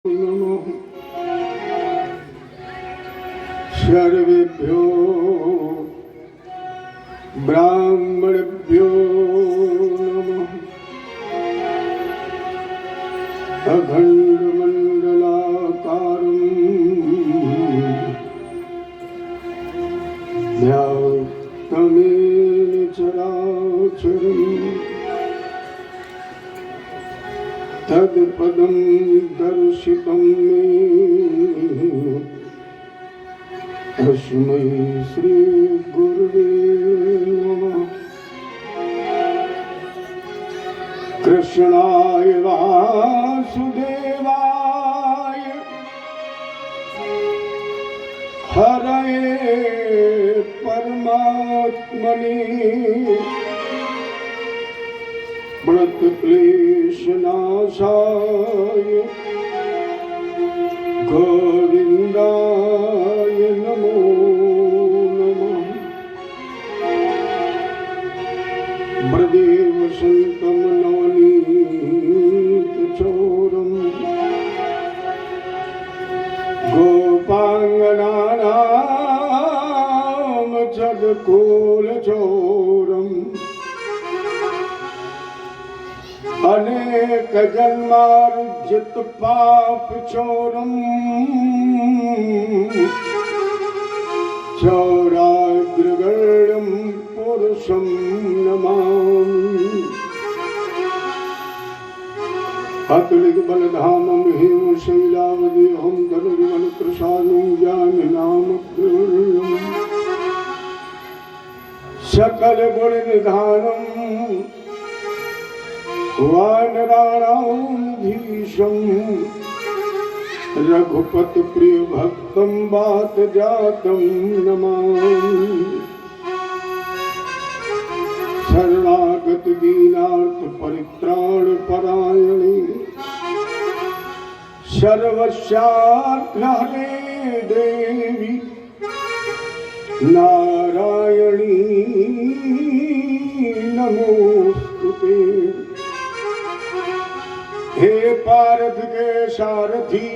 नमः सर्वेभ्यो ब्राह्मणेभ्यो नमः। अखण्डमण्डलाकारं व्याप्तमेन चराचरम् तत्पदं दर्शितं मे तस्मै श्री गुरुवे नमः। कृष्णाय वासुदेवाय हरये परमात्मने प्रणतक्लेशनाशाय गोविन्दाय नमो नमः। ब्रजेवसन्तं नवनीतचोरम् गोपाङ्गनानां जगकोलचोरम् अनेक जन्मार्जित पाप चोरम् चौराग्रगण्यं पुरुषं नमामि। अतुलित बलधामं हेमशैलावदेहं धनुर्वनकृशानुं ज्ञाननामग्रगण्यं सकल गुण निधानम् वानराणाधीशं रघुपति प्रिय भक्तं वात जातं नमामि। शरणागत दीनार्थ परित्राण परायणे सर्वस्यार्थ हरे देवी नारायणी नमोस्तुते। हे पारथ के सारथी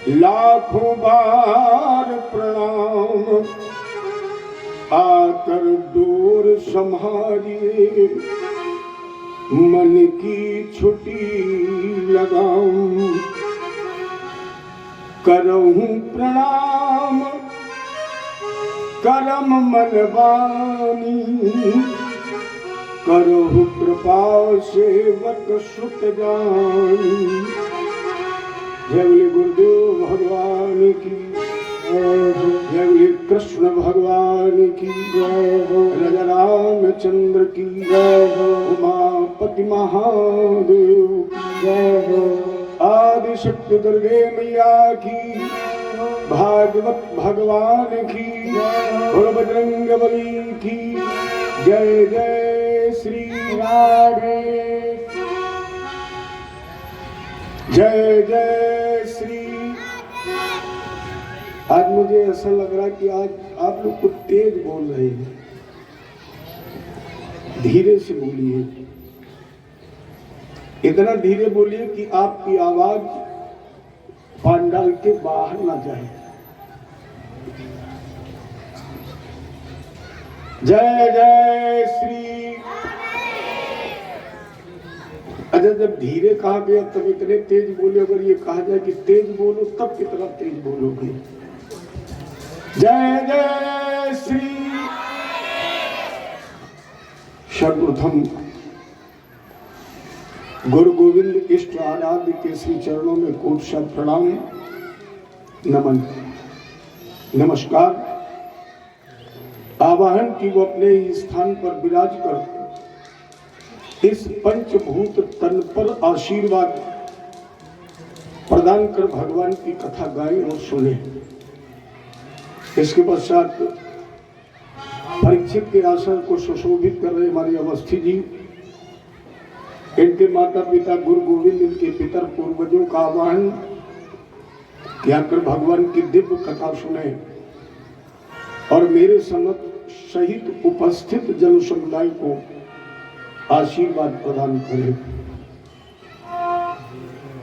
लाखों बार प्रणाम। आकर डोर संभालिए मन की छुट्टी लगाऊं। करऊं प्रणाम करम मन वाणी। करो कृपा सेवक सुत जानी। जय बोले गुरुदेव भगवान की जय बोले कृष्ण भगवान की राजा रामचंद्र की उमापति महादेव की आदि शक्ति दुर्गे मैया की भागवत भगवान की और बजरंग बली की जय जय श्री राधे जय जय श्री। आज मुझे ऐसा लग रहा है कि आज आप लोग कुछ तेज बोल रहे हैं। धीरे से बोलिए, इतना धीरे बोलिए कि आपकी आवाज पंडाल के बाहर ना जाए। जय जय श्री। अच्छा, जब धीरे कहा गया तब इतने तेज बोले। अगर ये कहा जाए कि तेज बोलो तब कितना तेज बोलोगे। जय जय श्री। सर्वप्रथम गुरु गोविंद इष्ट आराध्य के श्री चरणों में कोट सा प्रणाम नमन नमस्कार। आवाहन की वो अपने स्थान पर विराज कर इस पंचभूत तन पर आशीर्वाद प्रदान कर भगवान की कथा गाएं और सुने। इसके पश्चात परीक्षित के आसन को सुशोभित कर रहे हमारे अवस्थी जी, इनके माता पिता गुरु गोविंद, इनके पितर पूर्वजों का आह्वान यहाँ कर भगवान की दिव्य कथा सुने और मेरे समक्ष सहित उपस्थित जन समुदाय को आशीर्वाद प्रदान करे।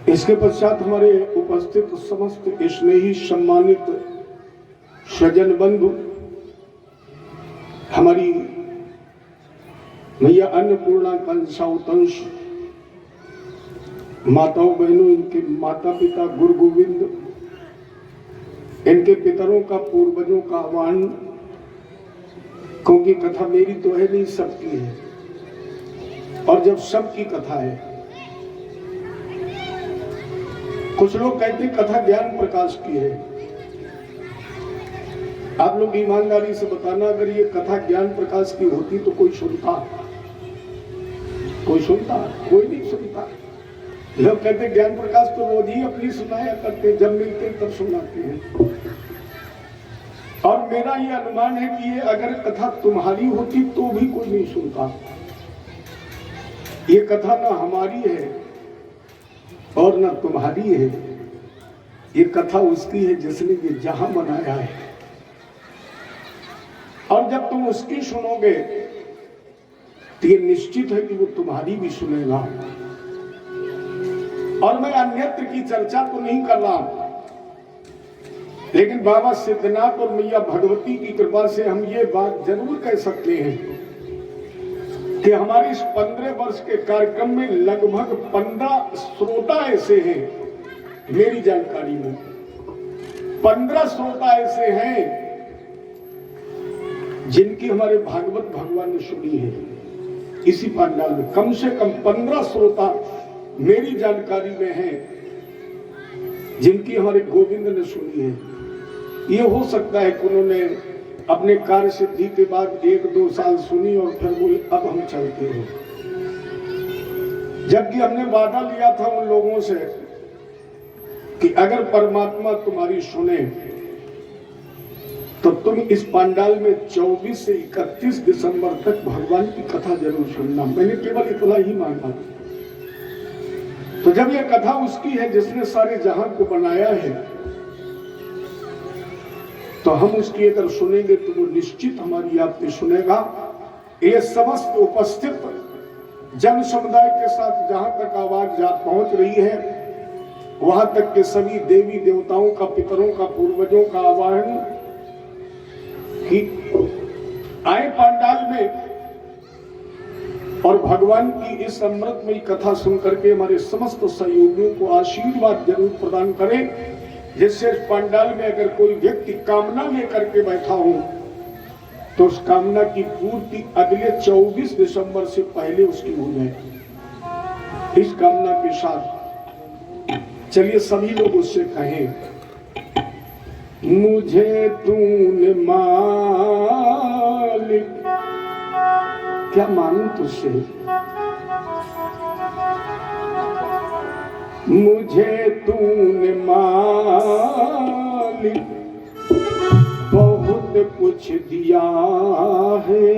इसके पश्चात हमारे उपस्थित समस्त स्नेही सम्मानित सज्जन बंधु, हमारी मैया अन्नपूर्णा कंसाउतंश माताओं बहनों, इनके माता पिता गुरु गोविंद, इनके पितरों का पूर्वजों का आह्वान, क्योंकि कथा मेरी तो है नहीं, सबकी है। और जब सबकी कथा है, कुछ लोग कहते कथा ज्ञान प्रकाश की है। आप लोग ईमानदारी से बताना, अगर ये कथा ज्ञान प्रकाश की होती तो कोई सुनता? कोई सुनता? कोई नहीं सुनता। लोग कहते ज्ञान प्रकाश तो रोज ही अपनी सुनाया करते, जब मिलते तब सुनाते हैं। और मेरा ये अनुमान है कि ये अगर कथा तुम्हारी होती तो भी कोई नहीं सुनता। ये कथा ना हमारी है और ना तुम्हारी है, ये कथा उसकी है जिसने ये जहां बनाया है। और जब तुम उसकी सुनोगे तो ये निश्चित है कि वो तुम्हारी भी सुनेगा। और मैं अन्यत्र की चर्चा तो नहीं कर रहा, लेकिन बाबा सिद्धनाथ और मैया भगवती की कृपा से हम ये बात जरूर कह सकते हैं कि हमारे इस 15 वर्ष के कार्यक्रम में लगभग 15 श्रोता ऐसे हैं, मेरी जानकारी में 15 श्रोता ऐसे हैं जिनकी हमारे भागवत भगवान ने सुनी है। इसी पंडाल में कम से कम 15 श्रोता मेरी जानकारी में हैं जिनकी हमारे गोविंद ने सुनी है। ये हो सकता है कि उन्होंने अपने कार्य सिद्धि के बाद 1-2 साल सुनी और फिर बोले अब हम चलते हैं। जबकि हमने वादा लिया था उन लोगों से कि अगर परमात्मा तुम्हारी सुने तो तुम इस पंडाल में 24 से 31 दिसंबर तक भगवान की कथा जरूर सुनना। मैंने केवल इतना ही मांगा। तो जब यह कथा उसकी है जिसने सारे जहां को बनाया है, तो हम उसकी अगर सुनेंगे तो वो निश्चित हमारी आपने सुनेगा। ये समस्त उपस्थित जन समुदाय के साथ जहां तक आवाज पहुंच रही है, वहां तक के सभी देवी देवताओं का, पितरों का, पूर्वजों का आह्वान कि आए पंडाल में और भगवान की इस अमृतमयी कथा सुन करके हमारे समस्त सहयोगियों को आशीर्वाद जरूर प्रदान करें, जिससे इस पंडाल में अगर कोई व्यक्ति कामना लेकर के बैठा हो तो उस कामना की पूर्ति अगले 24 दिसंबर से पहले उसकी हो जाए। इस कामना के साथ चलिए सभी लोग उससे कहें, मुझे तूने मालिक, क्या मानूं तुझसे, मुझे तूने मालिक बहुत कुछ दिया है,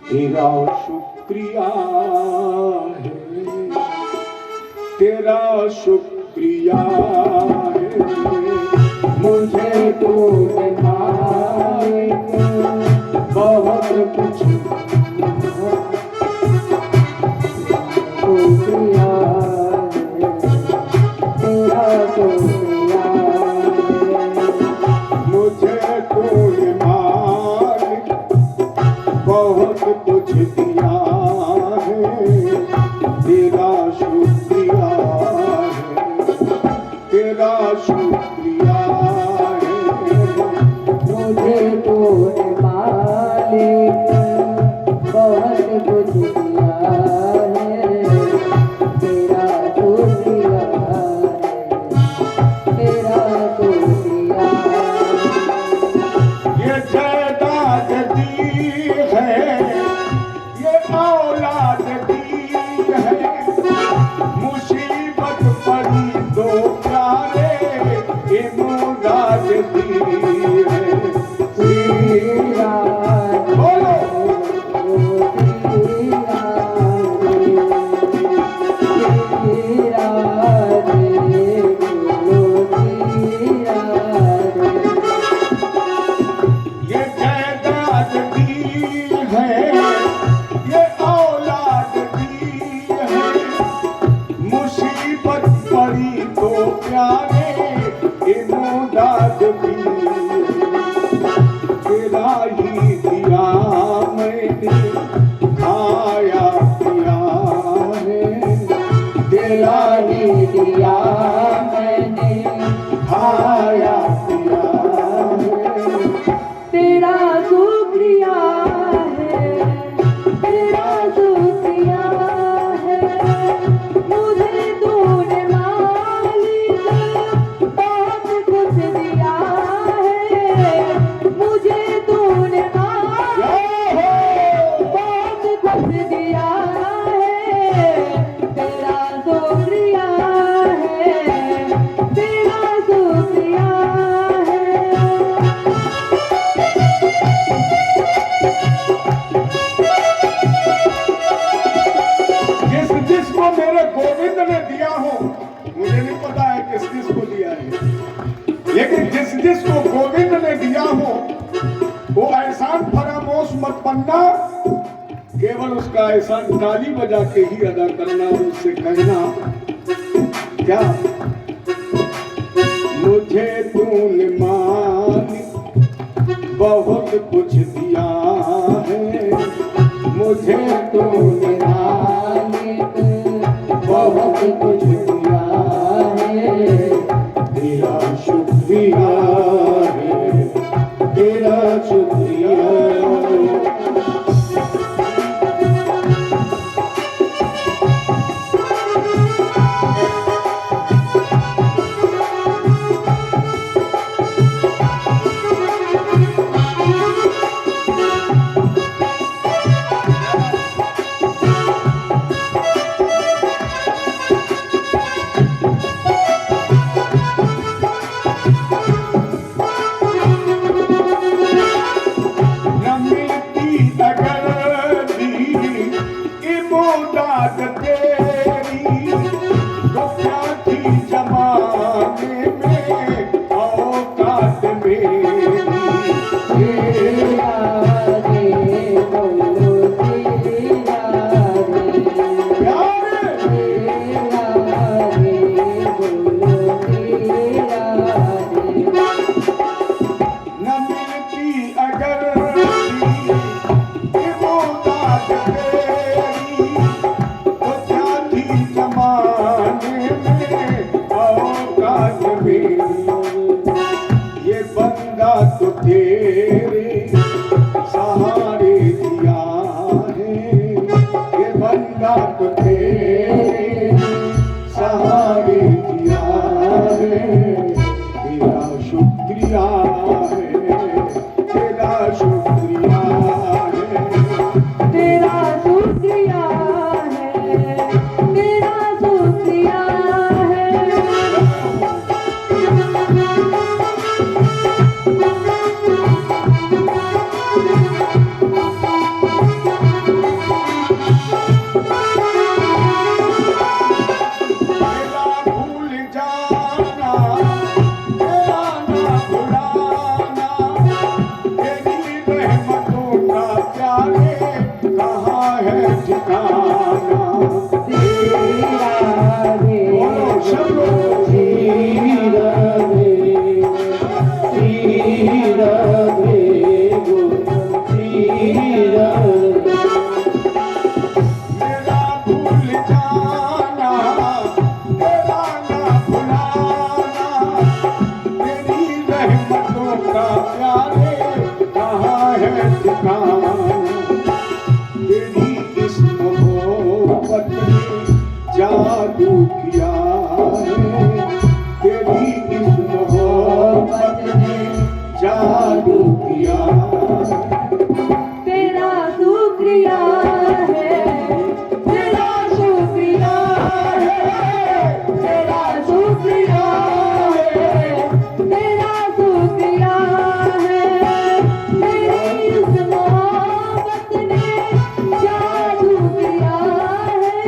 तेरा शुक्रिया है, तेरा शुक्रिया है। मुझे तूने मालिक बहुत कुछ दिया है, तेरा शुक्रिया है। मुझे तूने मालिक बहुत कुछ दिया है, तेरा शुक्रिया है, तेरा शुक्रिया है। मुझे तूने मालिक बहुत कुछ दिया है, तेरा शुक्रिया है, तेरा शुक्रिया। ये जायदाद दी है, ये औलाद दी है, मुसीबत पड़ी दो प्यारे इमदाद दी है। बोलो ये जायदाद दी है, ये औलाद दी है, प्यारे इमोदाद दी, तेरा ही दिया मैंने खाया पिया है, तेरा ही दिया मैंने खाया पिया है, तेरा शुक्रिया है, तेरा शुक्रिया है, मुझे तूने मालिक बहुत कुछ दिया है, मुझे तूने मालिक बहुत कुछ दिया है, तेरा शुक्रिया है, तेरा शुक्रिया है। जिसको मेरे गोविंद ने दिया हो, मुझे नहीं पता है किस किसको दिया है, लेकिन जिसको गोविंद ने दिया हो वो एहसान फरामोश मत बनना, केवल उसका एहसान ताली बजा के ही अदा करना और उससे कहना क्या, मुझे तूने मालिक बहुत कुछ दिया है, मुझे तूने मालिक बहुत कुछ दिया है, तेरा शुक्रिया है, तेरा शुक्रिया है। ये बंदा तो तेरे सहारे दिया है, ये बंदा तो तेरे सहारे दिया है, तेरा शुक्रिया है, तेरा शुक्रिया है, तेरा शुक्रिया है, तेरा शुक्रिया है। जादू किया है, तेरी इस मोहब्बत ने जादू किया, तेरा शुक्रिया है, तेरा शुक्रिया है, तेरा शुक्रिया है, तेरा शुक्रिया है, तेरी इस मोहब्बत ने जादू किया है,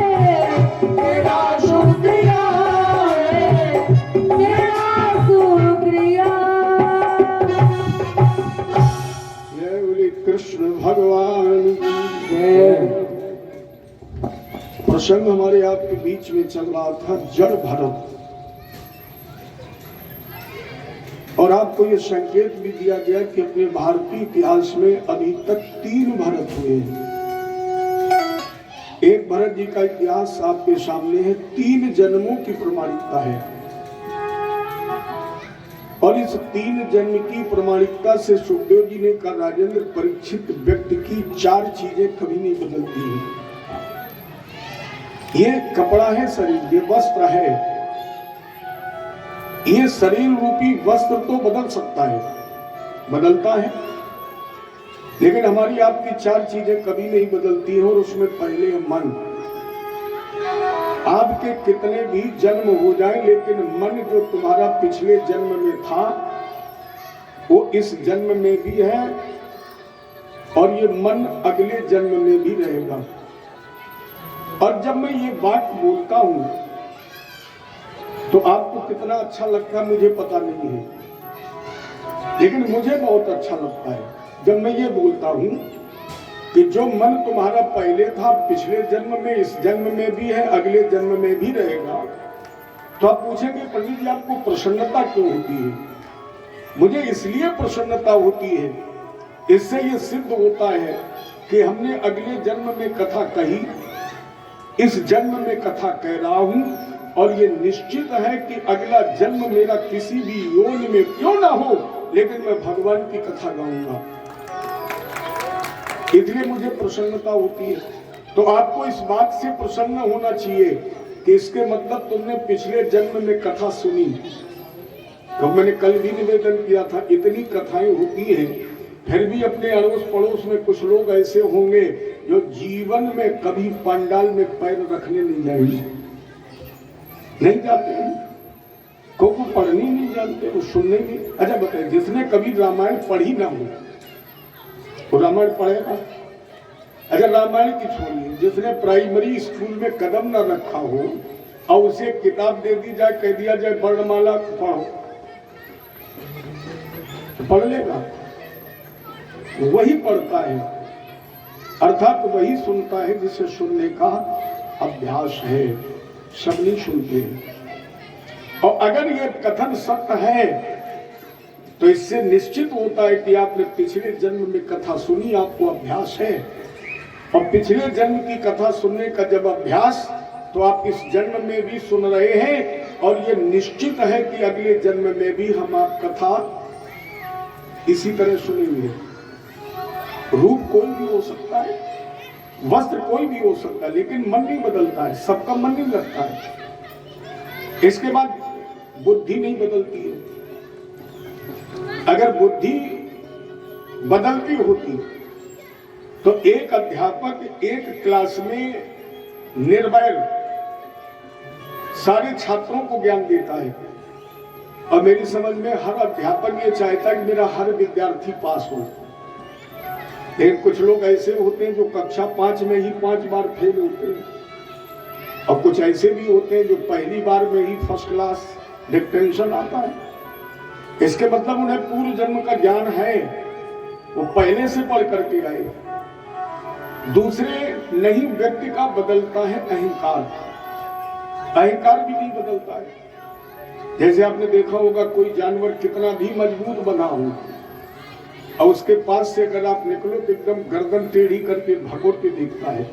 तेरा शुक्रिया है, तेरा शुक्रिया। जय बोले कृष्ण भगवान की जय। प्रसंग हमारे आपके बीच में चल रहा था जड़ भरत। और आपको ये संकेत भी दिया गया कि अपने भारतीय इतिहास में अभी तक 3 भरत हुए हैं। एक भरत जी का इतिहास आपके सामने है, 3 जन्मों की प्रमाणिकता है। और इस 3 जन्म की प्रमाणिकता से सुखदेव जी ने कहा, राजेंद्र परीक्षित व्यक्ति की 4 चीजें कभी नहीं बदलती हैं। ये कपड़ा है शरीर, ये वस्त्र है, ये शरीर रूपी वस्त्र तो बदल सकता है, बदलता है, लेकिन हमारी आपकी 4 चीजें कभी नहीं बदलती हैं। और उसमें पहले है मन। आपके कितने भी जन्म हो जाएं, लेकिन मन जो तुम्हारा पिछले जन्म में था वो इस जन्म में भी है, और ये मन अगले जन्म में भी रहेगा। और जब मैं ये बात बोलता हूं तो आपको कितना अच्छा लगता है मुझे पता नहीं है, लेकिन मुझे बहुत अच्छा लगता है जब मैं ये बोलता हूं कि जो मन तुम्हारा पहले था पिछले जन्म में, इस जन्म में भी है, अगले जन्म में भी रहेगा। तो आप पूछेंगे पंडित जी आपको प्रसन्नता क्यों होती है? मुझे इसलिए प्रसन्नता होती है, इससे ये सिद्ध होता है कि हमने अगले जन्म में कथा कही, इस जन्म में कथा कह रहा हूं, और ये निश्चित है कि अगला जन्म मेरा किसी भी योनि में क्यों ना हो, लेकिन मैं भगवान की कथा गाऊंगा, इसलिए मुझे प्रसन्नता होती है। तो आपको इस बात से प्रसन्न होना चाहिए कि इसके मतलब तुमने पिछले जन्म में कथा सुनी। तो मैंने कल भी निवेदन किया था, इतनी कथाएं होती हैं, फिर भी अपने अड़ोस पड़ोस में कुछ लोग ऐसे होंगे जो जीवन में कभी पंडाल में पैर रखने नहीं जाएंगे, नहीं जाते हैं, को पढ़नी नहीं जानते, वो सुनने नहीं। अच्छा बताइए, जिसने कभी रामायण पढ़ी ना हो वो रामायण पढ़ेगा? अच्छा रामायण की छोड़िए, जिसने प्राइमरी स्कूल में कदम न रखा हो और उसे किताब दे दी जाए, कह दिया जाए वर्णमाला पढ़ो, तो पढ़ लेगा? वही पढ़ता है, अर्थात वही सुनता है जिसे सुनने का अभ्यास है। सब नहीं सुनते हैं। और अगर ये कथन सत्य है तो इससे निश्चित होता है कि आपने पिछले जन्म में कथा सुनी, आपको अभ्यास है। और पिछले जन्म की कथा सुनने का जब अभ्यास, तो आप इस जन्म में भी सुन रहे हैं, और ये निश्चित है कि अगले जन्म में भी हम आप कथा इसी तरह सुनेंगे। रूप कोई भी हो सकता है, वस्त्र कोई भी हो सकता है, लेकिन मन नहीं बदलता है, सबका मन नहीं लगता है। इसके बाद बुद्धि नहीं बदलती है। अगर बुद्धि बदलती होती तो एक अध्यापक एक क्लास में निर्भय सारे छात्रों को ज्ञान देता है, और मेरी समझ में हर अध्यापक ये चाहता है कि मेरा हर विद्यार्थी पास हो। लेकिन कुछ लोग ऐसे होते हैं जो कक्षा 5 में ही 5 बार फेल होते हैं, और कुछ ऐसे भी होते हैं जो पहली बार में ही फर्स्ट क्लास डिस्टिंक्शन आता है। इसके मतलब उन्हें पूर्व जन्म का ज्ञान है, वो पहले से पढ़ करके आए। दूसरे नहीं, व्यक्ति का बदलता है अहंकार, अहंकार भी नहीं बदलता है। जैसे आपने देखा होगा कोई जानवर कितना भी मजबूत बना हो, और उसके पास से अगर आप निकलो तो एकदम गर्दन टेढ़ी करके भगोड़ के देखता है,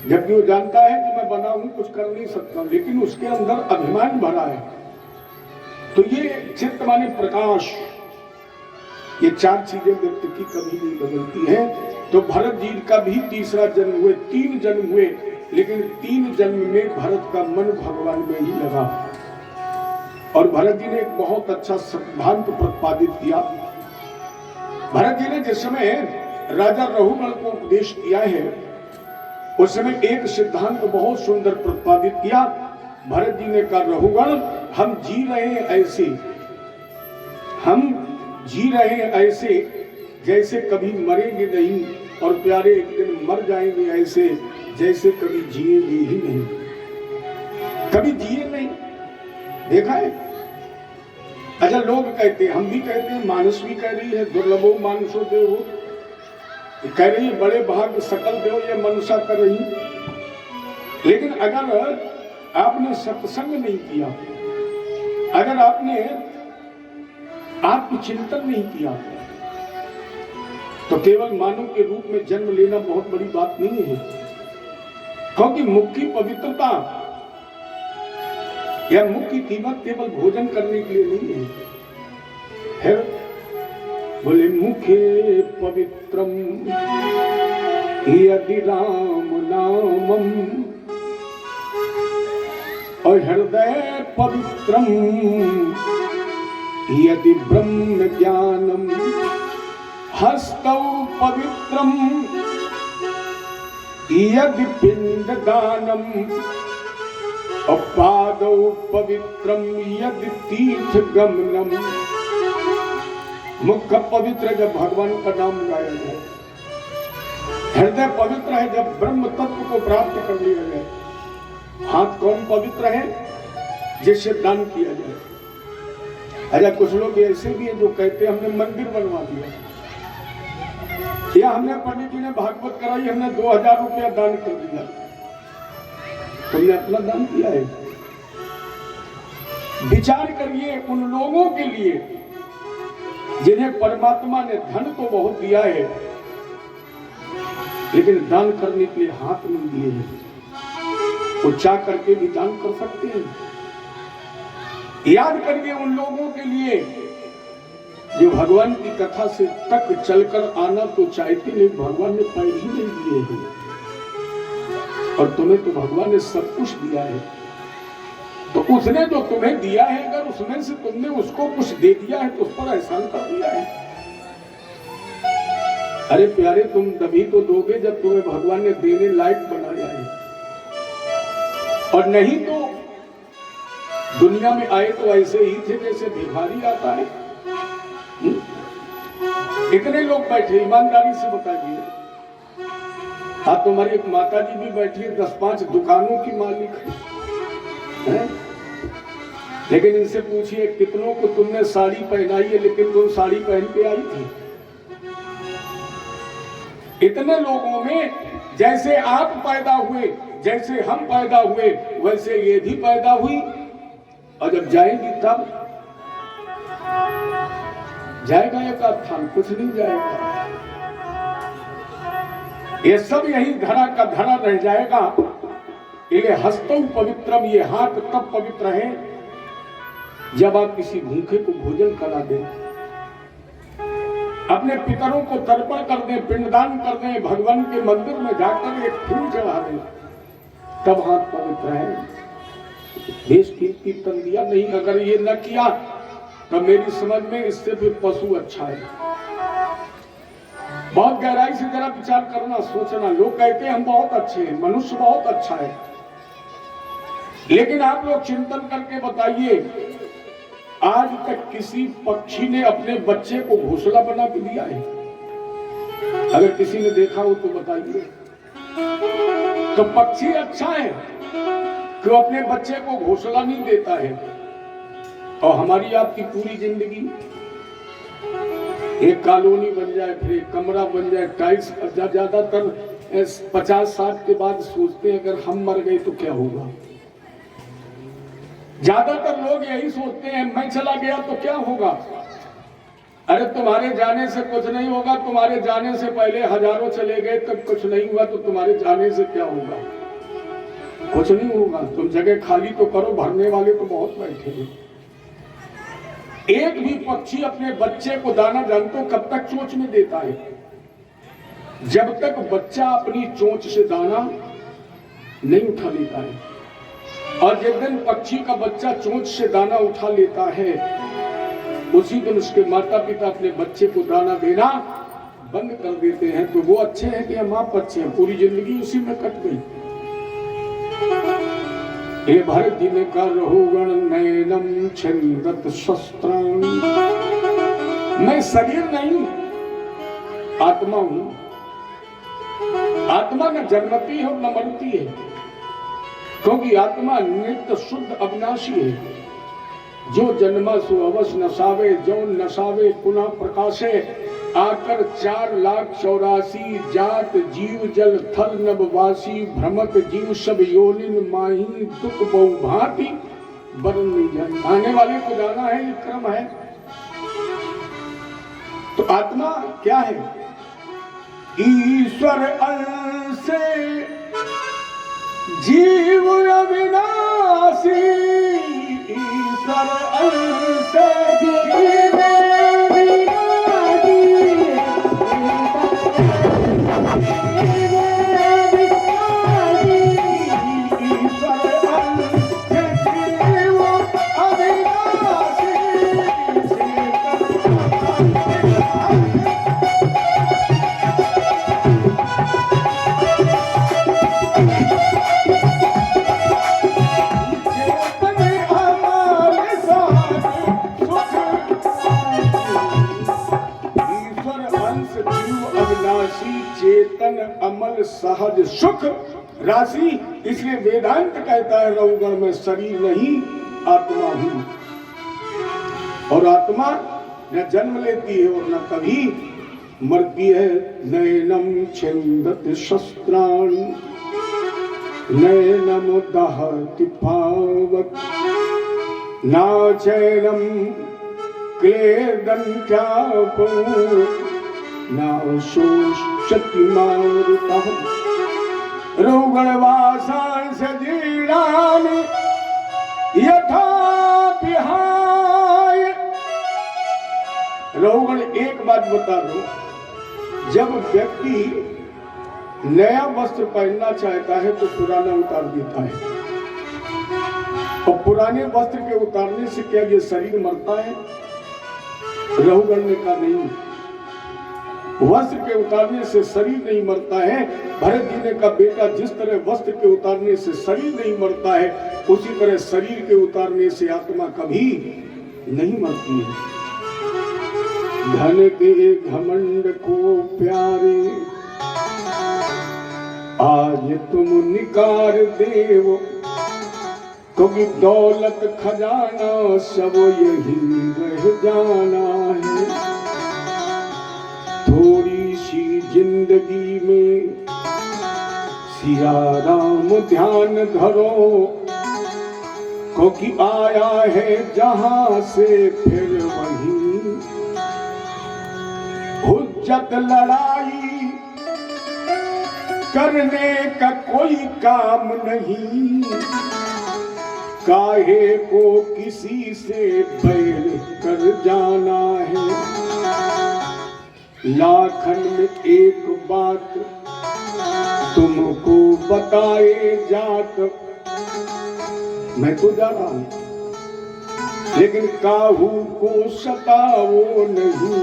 जबकि वो जानता है कि मैं बना हूं, कुछ कर नहीं सकता, लेकिन उसके अंदर अभिमान भरा है। तो ये चित्त माने प्रकाश, ये 4 चीजें व्यक्ति की कभी नहीं बदलती हैं। तो भरत जी का भी तीसरा जन्म हुए, 3 जन्म हुए, लेकिन 3 जन्म में भरत का मन भगवान में ही लगा। और भरत जी ने एक बहुत अच्छा सिद्धांत प्रतिपादित किया। भरत जी ने जिस समय राजा रघुगण को उपदेश किया है, उस समय एक सिद्धांत बहुत सुंदर प्रतिपादित किया। भरत जी ने कहा, रघुगण हम जी रहे हैं ऐसे, हम जी रहे हैं ऐसे जैसे कभी मरेंगे नहीं, और प्यारे एक दिन मर जाएंगे ऐसे जैसे कभी जिएंगे ही नहीं। कभी जिए नहीं, देखा है? अच्छा लोग कहते हैं, हम भी कहते हैं, मानस भी कह रही है, दुर्लभो मानसो देवो, कह रही है बड़े भाग सकल देव, ये मनुष्य कर रही। लेकिन अगर आपने सत्संग नहीं किया, अगर आपने आत्मचिंतन नहीं किया तो केवल मानव के रूप में जन्म लेना बहुत बड़ी बात नहीं है, क्योंकि मुख की पवित्रता या मुख की कीमत केवल भोजन करने के लिए नहीं है। बोले मुखे पवित्रम यदि राम नामम और हृदय पवित्रम यदि ब्रह्म ज्ञानम हस्तौ पवित्रम यदि पिंड दानम और पादौ पवित्रम यदि तीर्थ गमनम। मुख पवित्र जब भगवान का नाम गाया जाए, हृदय पवित्र है जब ब्रह्म तत्व को प्राप्त कर लिया जाए, हाथ कौन पवित्र है जिससे दान किया जाए। अच्छा कुछ लोग ऐसे भी हैं जो कहते हैं हमने मंदिर बनवा दिया या हमने पंडित जी ने भागवत कराई, हमने 2000 रुपया दान कर दिया। तुमने अपना दान किया है? विचार करिए उन लोगों के लिए जिन्हें परमात्मा ने धन तो बहुत दिया है लेकिन दान करने के लिए हाथ नहीं दिए हैं। वो चाह करके भी दान कर सकते हैं। याद करिए उन लोगों के लिए जो भगवान की कथा से तक चलकर आना तो चाहते नहीं, भगवान ने पैर ही नहीं दिए हैं और तुम्हें तो भगवान ने सब कुछ दिया है। तो उसने जो तुम्हें दिया है अगर उसमें से तुमने उसको कुछ दे दिया है तो उस पर एहसान कर दिया है। अरे प्यारे तुम तभी तो दोगे जब तुम्हें भगवान ने देने लायक बनाया है, और नहीं तो दुनिया में आए तो ऐसे ही थे जैसे भिखारी आता है। इतने लोग बैठे, ईमानदारी से बताइए। हाँ तुम्हारी एक माता जी भी बैठी है, 10-5 दुकानों की मालिक है, लेकिन इनसे पूछिए कितनों को तुमने साड़ी पहनाई है लेकिन तुम साड़ी पहन के आई थी। इतने लोगों में जैसे आप पैदा हुए, जैसे हम पैदा हुए, वैसे ये भी पैदा हुई, और जब जाएगी तब जाएगा एक स्थान, कुछ नहीं जाएगा। ये सब यही धरा का धरा रह जाएगा। इले हस्तौ पवित्रम, ये हाथ तब पवित्र है जब आप किसी भूखे को भोजन करा दें, अपने पितरों को तर्पण कर दें, पिंडदान कर दें, भगवान के मंदिर में जाकर एक फूल चढ़ा दें, तब हाथ पवित्र है। देश की कीर्तन दिया नहीं, अगर ये न किया तो मेरी समझ में इससे भी पशु अच्छा है। बहुत गहराई से जरा विचार करना, सोचना। लोग कहते हैं हम बहुत अच्छे हैं, मनुष्य बहुत अच्छा है, लेकिन आप लोग चिंतन करके बताइए आज तक किसी पक्षी ने अपने बच्चे को घोंसला बना के दिया है? अगर किसी ने देखा हो तो बताइए। तो पक्षी अच्छा है कि वो अपने बच्चे को घोंसला नहीं देता है, और हमारी आपकी पूरी जिंदगी एक कॉलोनी बन जाए, फिर एक कमरा बन जाए, टाइल्स। ज्यादातर 50-60 के बाद सोचते हैं अगर हम मर गए तो क्या होगा। ज्यादातर लोग यही सोचते हैं मैं चला गया तो क्या होगा। अरे तुम्हारे जाने से कुछ नहीं होगा, तुम्हारे जाने से पहले हजारों चले गए तब कुछ नहीं हुआ, तो तुम्हारे जाने से क्या होगा? कुछ नहीं होगा। तुम जगह खाली तो करो, भरने वाले तो बहुत बैठे हैं। एक भी पक्षी अपने बच्चे को दाना जानते हो कब तक चोंच में देता है? जब तक बच्चा अपनी चोंच से दाना नहीं उठा लेता है। और जिस दिन पक्षी का बच्चा चोंच से दाना उठा लेता है, उसी दिन उसके माता पिता अपने बच्चे को दाना देना बंद कर देते हैं। तो वो अच्छे हैं कि हम आप अच्छे हैं? पूरी जिंदगी उसी में कट गई। हे भरत जी ने कहा रहुगण नयनम छिंदत शस्त्रम, मैं शरीर नहीं आत्मा हूं। आत्मा न जन्मती है और न मरती है, क्योंकि आत्मा नित्य शुद्ध अविनाशी है। जो जन्मा सो अवश्य नसावे, जो नसावे पुनः प्रकाशे। आकर 4,84,000 जात जीव जल थल नभवासी, भ्रमत जीव सब योनिन माही, दुख बहु भांति बरन नहीं जाए। आने वाले को जाना है, ये क्रम है। तो आत्मा क्या है? ईश्वर अंश जीव अविनाशी, ईश्वर अंश जीव अविनाशी, ईश्वर अंश जीव अविनाशी। चेतन अमल सहज सुख राशि। इसलिए वेदांत कहता है रहुगण में शरीर नहीं आत्मा हूं। और आत्मा न जन्म लेती है और न कभी मरती है। नैनम छिंदत शस्त्राण नैनम दहति पावक ना चैनम क्लेदंत्यापो ना शोषति मारुतः रौगणवासांस जीर्णानि यथा विहाय। रौगण एक बात बता दो, जब व्यक्ति नया वस्त्र पहनना चाहता है तो पुराना उतार देता है। और पुराने वस्त्र के उतारने से क्या ये शरीर मरता है? रहुगण ने कहा नहीं, वस्त्र के उतारने से शरीर नहीं मरता है। भरत जी ने कहा बेटा जिस तरह वस्त्र के उतारने से शरीर नहीं मरता है, उसी तरह शरीर के उतारने से आत्मा कभी नहीं मरती है। धन के घमंड को प्यारे आज तुम निकार देव, क्योंकि दौलत खजाना सब यही रह जाना है। थोड़ी सी जिंदगी में सिया राम ध्यान धरो, क्योंकि आया है जहां से फिर वहीं। हुज्जत लड़ाई करने का कोई काम नहीं, काहे को किसी से बैर कर जाना है। लाखन में एक बात तुमको बताए जात, मैं तो जा रहा हूं लेकिन काहू को सताओ नहीं,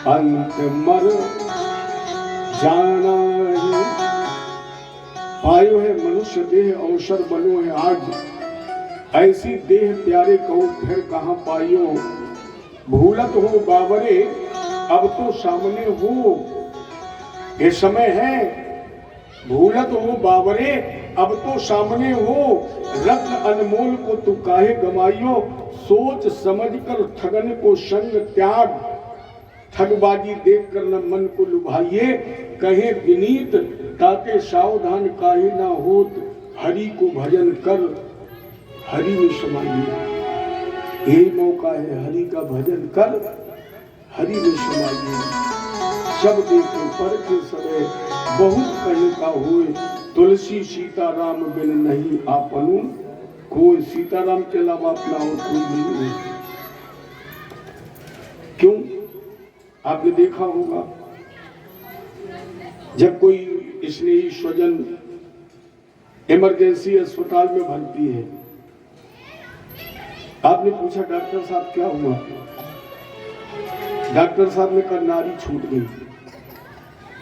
अंत मर जाना है। पायो है मनुष्य देह अवसर बनो है आज, ऐसी देह प्यारे कहो फिर कहाँ पाइयो। भूलत हो बाबरे अब तो सामने हो, ये समय है। भूलत हो बाबरे अब तो सामने हो, रत्न अनमोल को तू काहे गमाइयो। सोच समझ कर ठगन को संग त्याग, ठगबाजी देख कर न मन को लुभाइए। कहे विनीत ताके सावधान काहे ना होत, हरि को भजन कर हरि में समाइए। यही मौका है, हरि का भजन कर हरि में समाइए। सब देखे परखे सबे बहुत कहे का होए, तुलसी सीताराम बिन नहीं आपनु कोई। सीताराम के अलावा अपना और कोई नहीं है। क्यों? आपने देखा होगा जब कोई स्नेही स्वजन इमरजेंसी अस्पताल में भर्ती है, आपने पूछा डॉक्टर साहब क्या हुआ? डॉक्टर साहब ने कहा नारी छूट गई।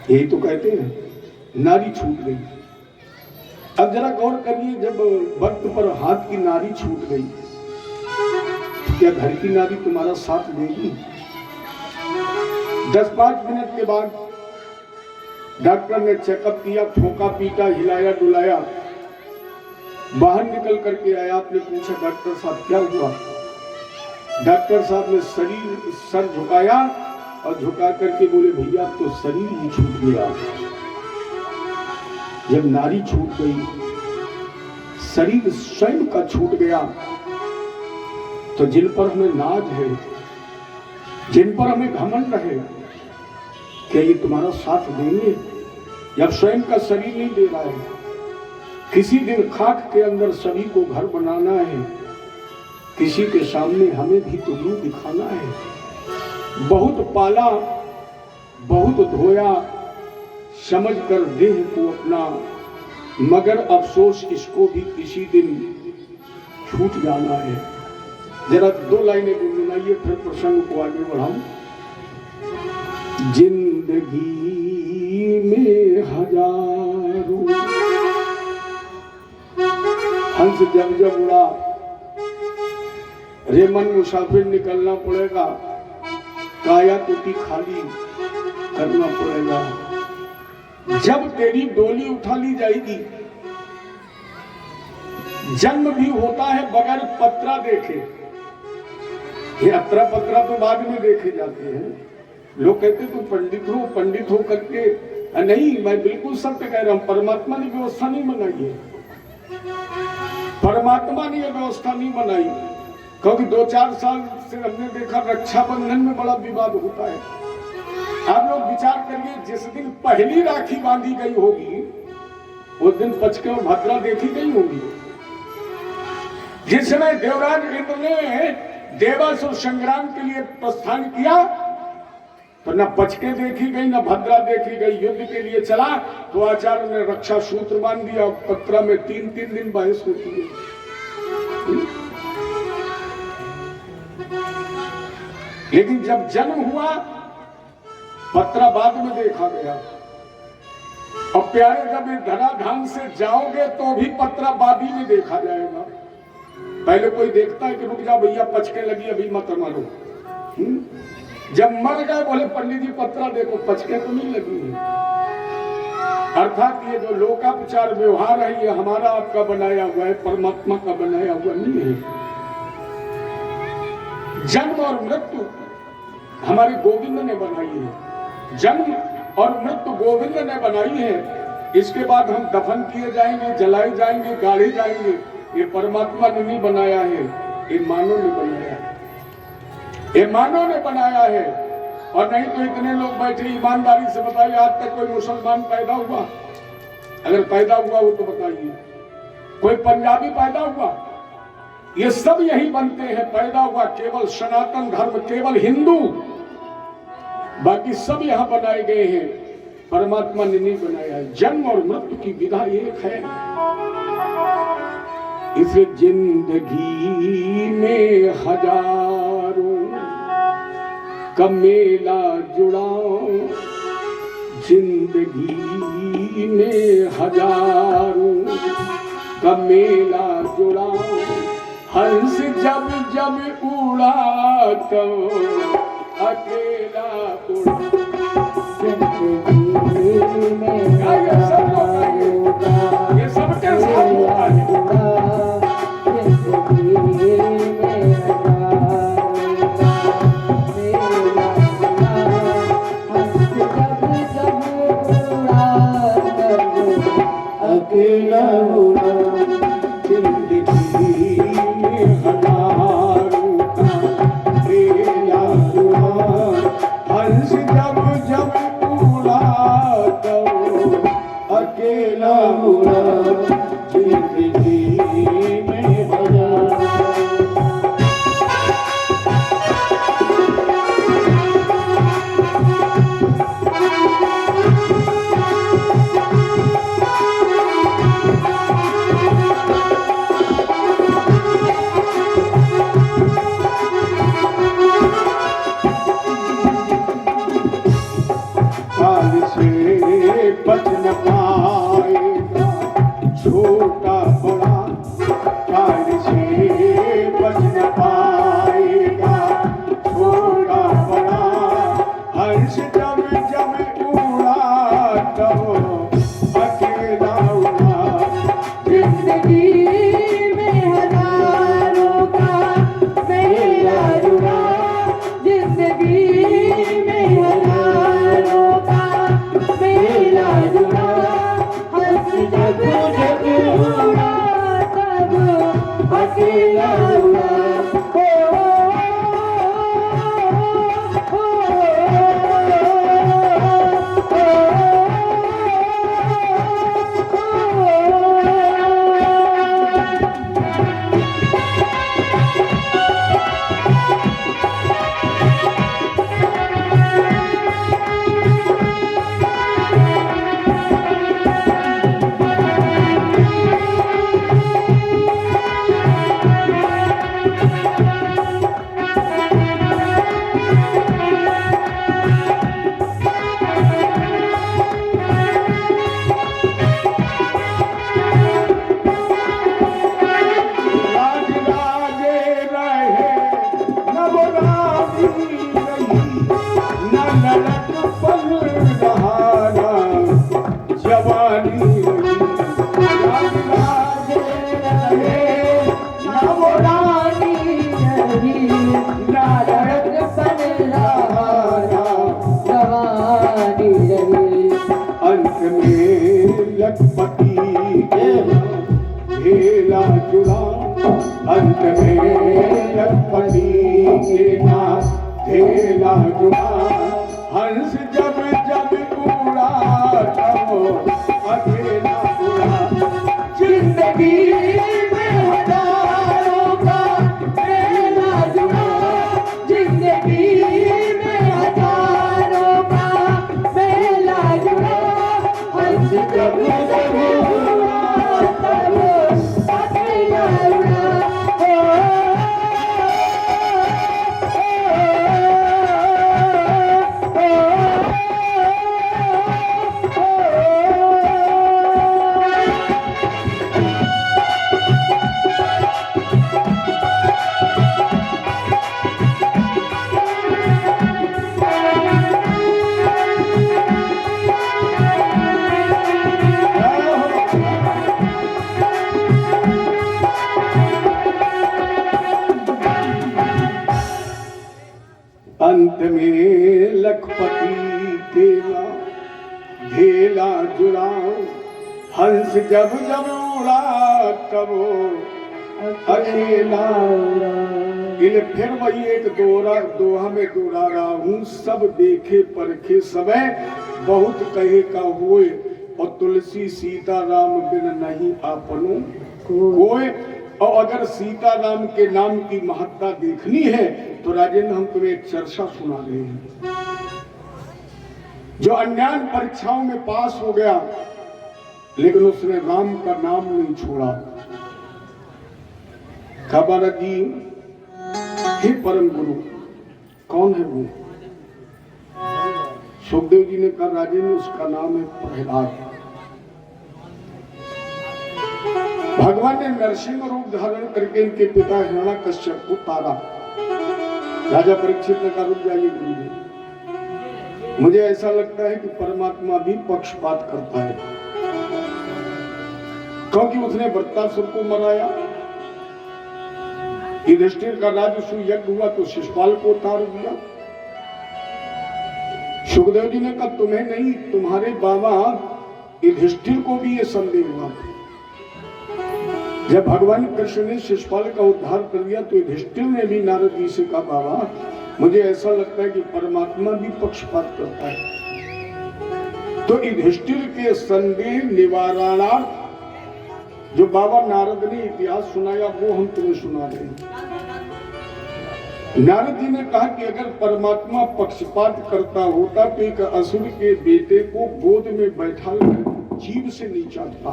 यही तो कहते हैं, नारी छूट गई। अब जरा गौर करिए, जब वक्त पर हाथ की नारी छूट गई, क्या घर की नारी तुम्हारा साथ देगी? 10-5 मिनट के बाद डॉक्टर ने चेकअप किया, ठोका पीटा, हिलाया डुलाया, बाहर निकल करके आया। आपने पूछा डॉक्टर साहब क्या हुआ? डॉक्टर साहब ने सर झुकाया और झुका करके बोले भैया तो शरीर ही छूट गया। जब नारी छूट गई, शरीर स्वयं का छूट गया, तो जिन पर हमें नाज है, जिन पर हमें घमंड है, क्या ये तुम्हारा साथ देंगे? जब स्वयं का शरीर नहीं दे रहा है, किसी दिन खाक के अंदर सभी को घर बनाना है, किसी के सामने हमें भी तो मुंह दिखाना है। बहुत पाला, बहुत धोया, समझकर देह को अपना, मगर अफसोस इसको भी किसी दिन छूट जाना है। जरा 2 लाइनें गुनगुनाइए, फिर प्रसंग को आगे बढ़ाऊं। जिंदगी में हजारों हंस जब जब उड़ा, रे मन मुसाफिर निकलना पड़ेगा, काया टूटी खाली करना पड़ेगा। जब तेरी डोली उठा ली जाएगी, जन्म भी होता है बगैर पत्रा देखे। ये अत्रा पत्रा तो बाद में देखे जाते हैं। लोग कहते तुम पंडित हो, पंडित हो करके नहीं, मैं बिल्कुल सत्य कह रहा हूं। परमात्मा ने व्यवस्था नहीं बनाई है, परमात्मा ने यह व्यवस्था नहीं बनाई। क्योंकि 2-4 साल से हमने देखा रक्षाबंधन में बड़ा विवाद होता है। आप लोग विचार करिए, जिस दिन पहली राखी बांधी गई होगी उस दिन पचके और भद्रा देखी गई होगी। जिस समय देवराज इंद्र ने देवासुर संग्राम के लिए प्रस्थान किया तो न पचके देखी गई, न भद्रा देखी गई। युद्ध के लिए चला तो आचार्य ने रक्षा सूत्र बांध दिया। पत्रा में 3-3 दिन बहस होती है। लेकिन जब जन्म हुआ, पत्रा बाद में देखा गया। और प्यारे, जब इस धराधाम से जाओगे तो भी पत्रा बादी में देखा जाएगा। पहले कोई देखता है कि रुक जाओ भैया, पचके लगी, अभी मत मरो। जब मर गए बोले पंडित जी पत्रा देखो, पचके तो नहीं लगी है। अर्थात ये जो लोकापचार व्यवहार है, ये हमारा आपका बनाया हुआ है, परमात्मा का बनाया हुआ नहीं है। जन्म और मृत्यु हमारे गोविंद ने बनाई है। जन्म और मृत्यु गोविंद ने बनाई है। इसके बाद हम दफन किए जाएंगे, जलाए जाएंगे, गाड़े जाएंगे। ये परमात्मा ने नहीं बनाया है, ये मानव ने बनाया है। ये मानव ने बनाया है। और नहीं तो इतने लोग बैठे, ईमानदारी से बताइए, आज तक कोई मुसलमान पैदा हुआ? अगर पैदा हुआ हो तो बताइए। कोई पंजाबी पैदा हुआ? ये सब यही बनते हैं। पैदा हुआ केवल सनातन धर्म, केवल हिंदू, बाकी सब यहाँ बनाए गए हैं। परमात्मा ने नहीं बनाया है। जन्म और मृत्यु की विधा एक है। इस जिंदगी में हजारों का मेला जुड़ा, जिंदगी में हजारों का मेला जुड़ा। हंस जब जब उड़ा तो अकेला उड़ा। जिंदगी में ये सबके साथ होता है। अकेला उड़ा, जिंदगी में हजारों का मेला जुड़ा। हंस जब जब उड़ा तो अकेला उड़ा, जिंदगी में हजारों। बच न पाएगा छोटा बड़ा, काल से बच न पाएगा छोटा बड़ा। हंस जब जब उड़ा तो अकेला उड़ा। जिंदगी में हजारों का मेला जुड़ा, जिंदगी में हजारों का मेला जुड़ा। हंस जब जब उड़ा तब अकेला उड़ा। जुड़ा अंत में लखपति के नाम धेला जुड़ा हंस जब जब उड़ा तब अकेला उड़ा जिंदगी में हजारों का मेला जुड़ा जिंदगी में हजारों का मेला जुड़ा हंस जब जब उड़ा तब अकेला उड़ा अंत में लखपति केला धेला जुड़ा हंस जब जब उड़ा तब अकेला उड़ा। इले फिर वही एक दोहा में दोहरा रहा हूँ सब देखे परखे समय बहुत कहे का हुए और तुलसी सीता राम बिन नहीं आपनो कोई। और अगर सीता राम के नाम की महत्ता देखनी है तो राजेंद्र हम तुम्हें एक चर्चा सुना रहे हैं। जो अन्यान परीक्षाओं में पास हो गया लेकिन उसने राम का नाम नहीं छोड़ा। खबर जी हे परम गुरु कौन है वो? सुखदेव जी ने कहा राजेंद्र उसका नाम है प्रहलाद। भगवान ने नरसिंह रूप धारण करके इनके पिता हिरण्यकश्यप को तारा। राजा परीक्षित ने कहा रुक जाइए गुरु जी, मुझे ऐसा लगता है कि परमात्मा भी पक्षपात करता है क्योंकि उसने वृत्तासुर को मराया। युधिष्ठिर का राजसूय यज्ञ हुआ तो शिशुपाल को उतार दिया। सुखदेव जी ने कहा तुम्हें नहीं तुम्हारे बाबा युधिष्ठिर को भी ये संदेह हुआ। जब भगवान कृष्ण ने शिशुपाल का उद्धार कर दिया तो युधिष्ठिर ने भी नारद जी से कहा बाबा मुझे ऐसा लगता है कि परमात्मा भी पक्षपात करता है। तो युधिष्ठिर के संदेह निवारणार्थ जो बाबा नारद ने इतिहास सुनाया वो हम तुम्हें सुना रहे हैं। नारद जी ने कहा कि अगर परमात्मा पक्षपात करता होता तो एक असुर के बेटे को गोद में बैठा जीभ से नहीं चाटता।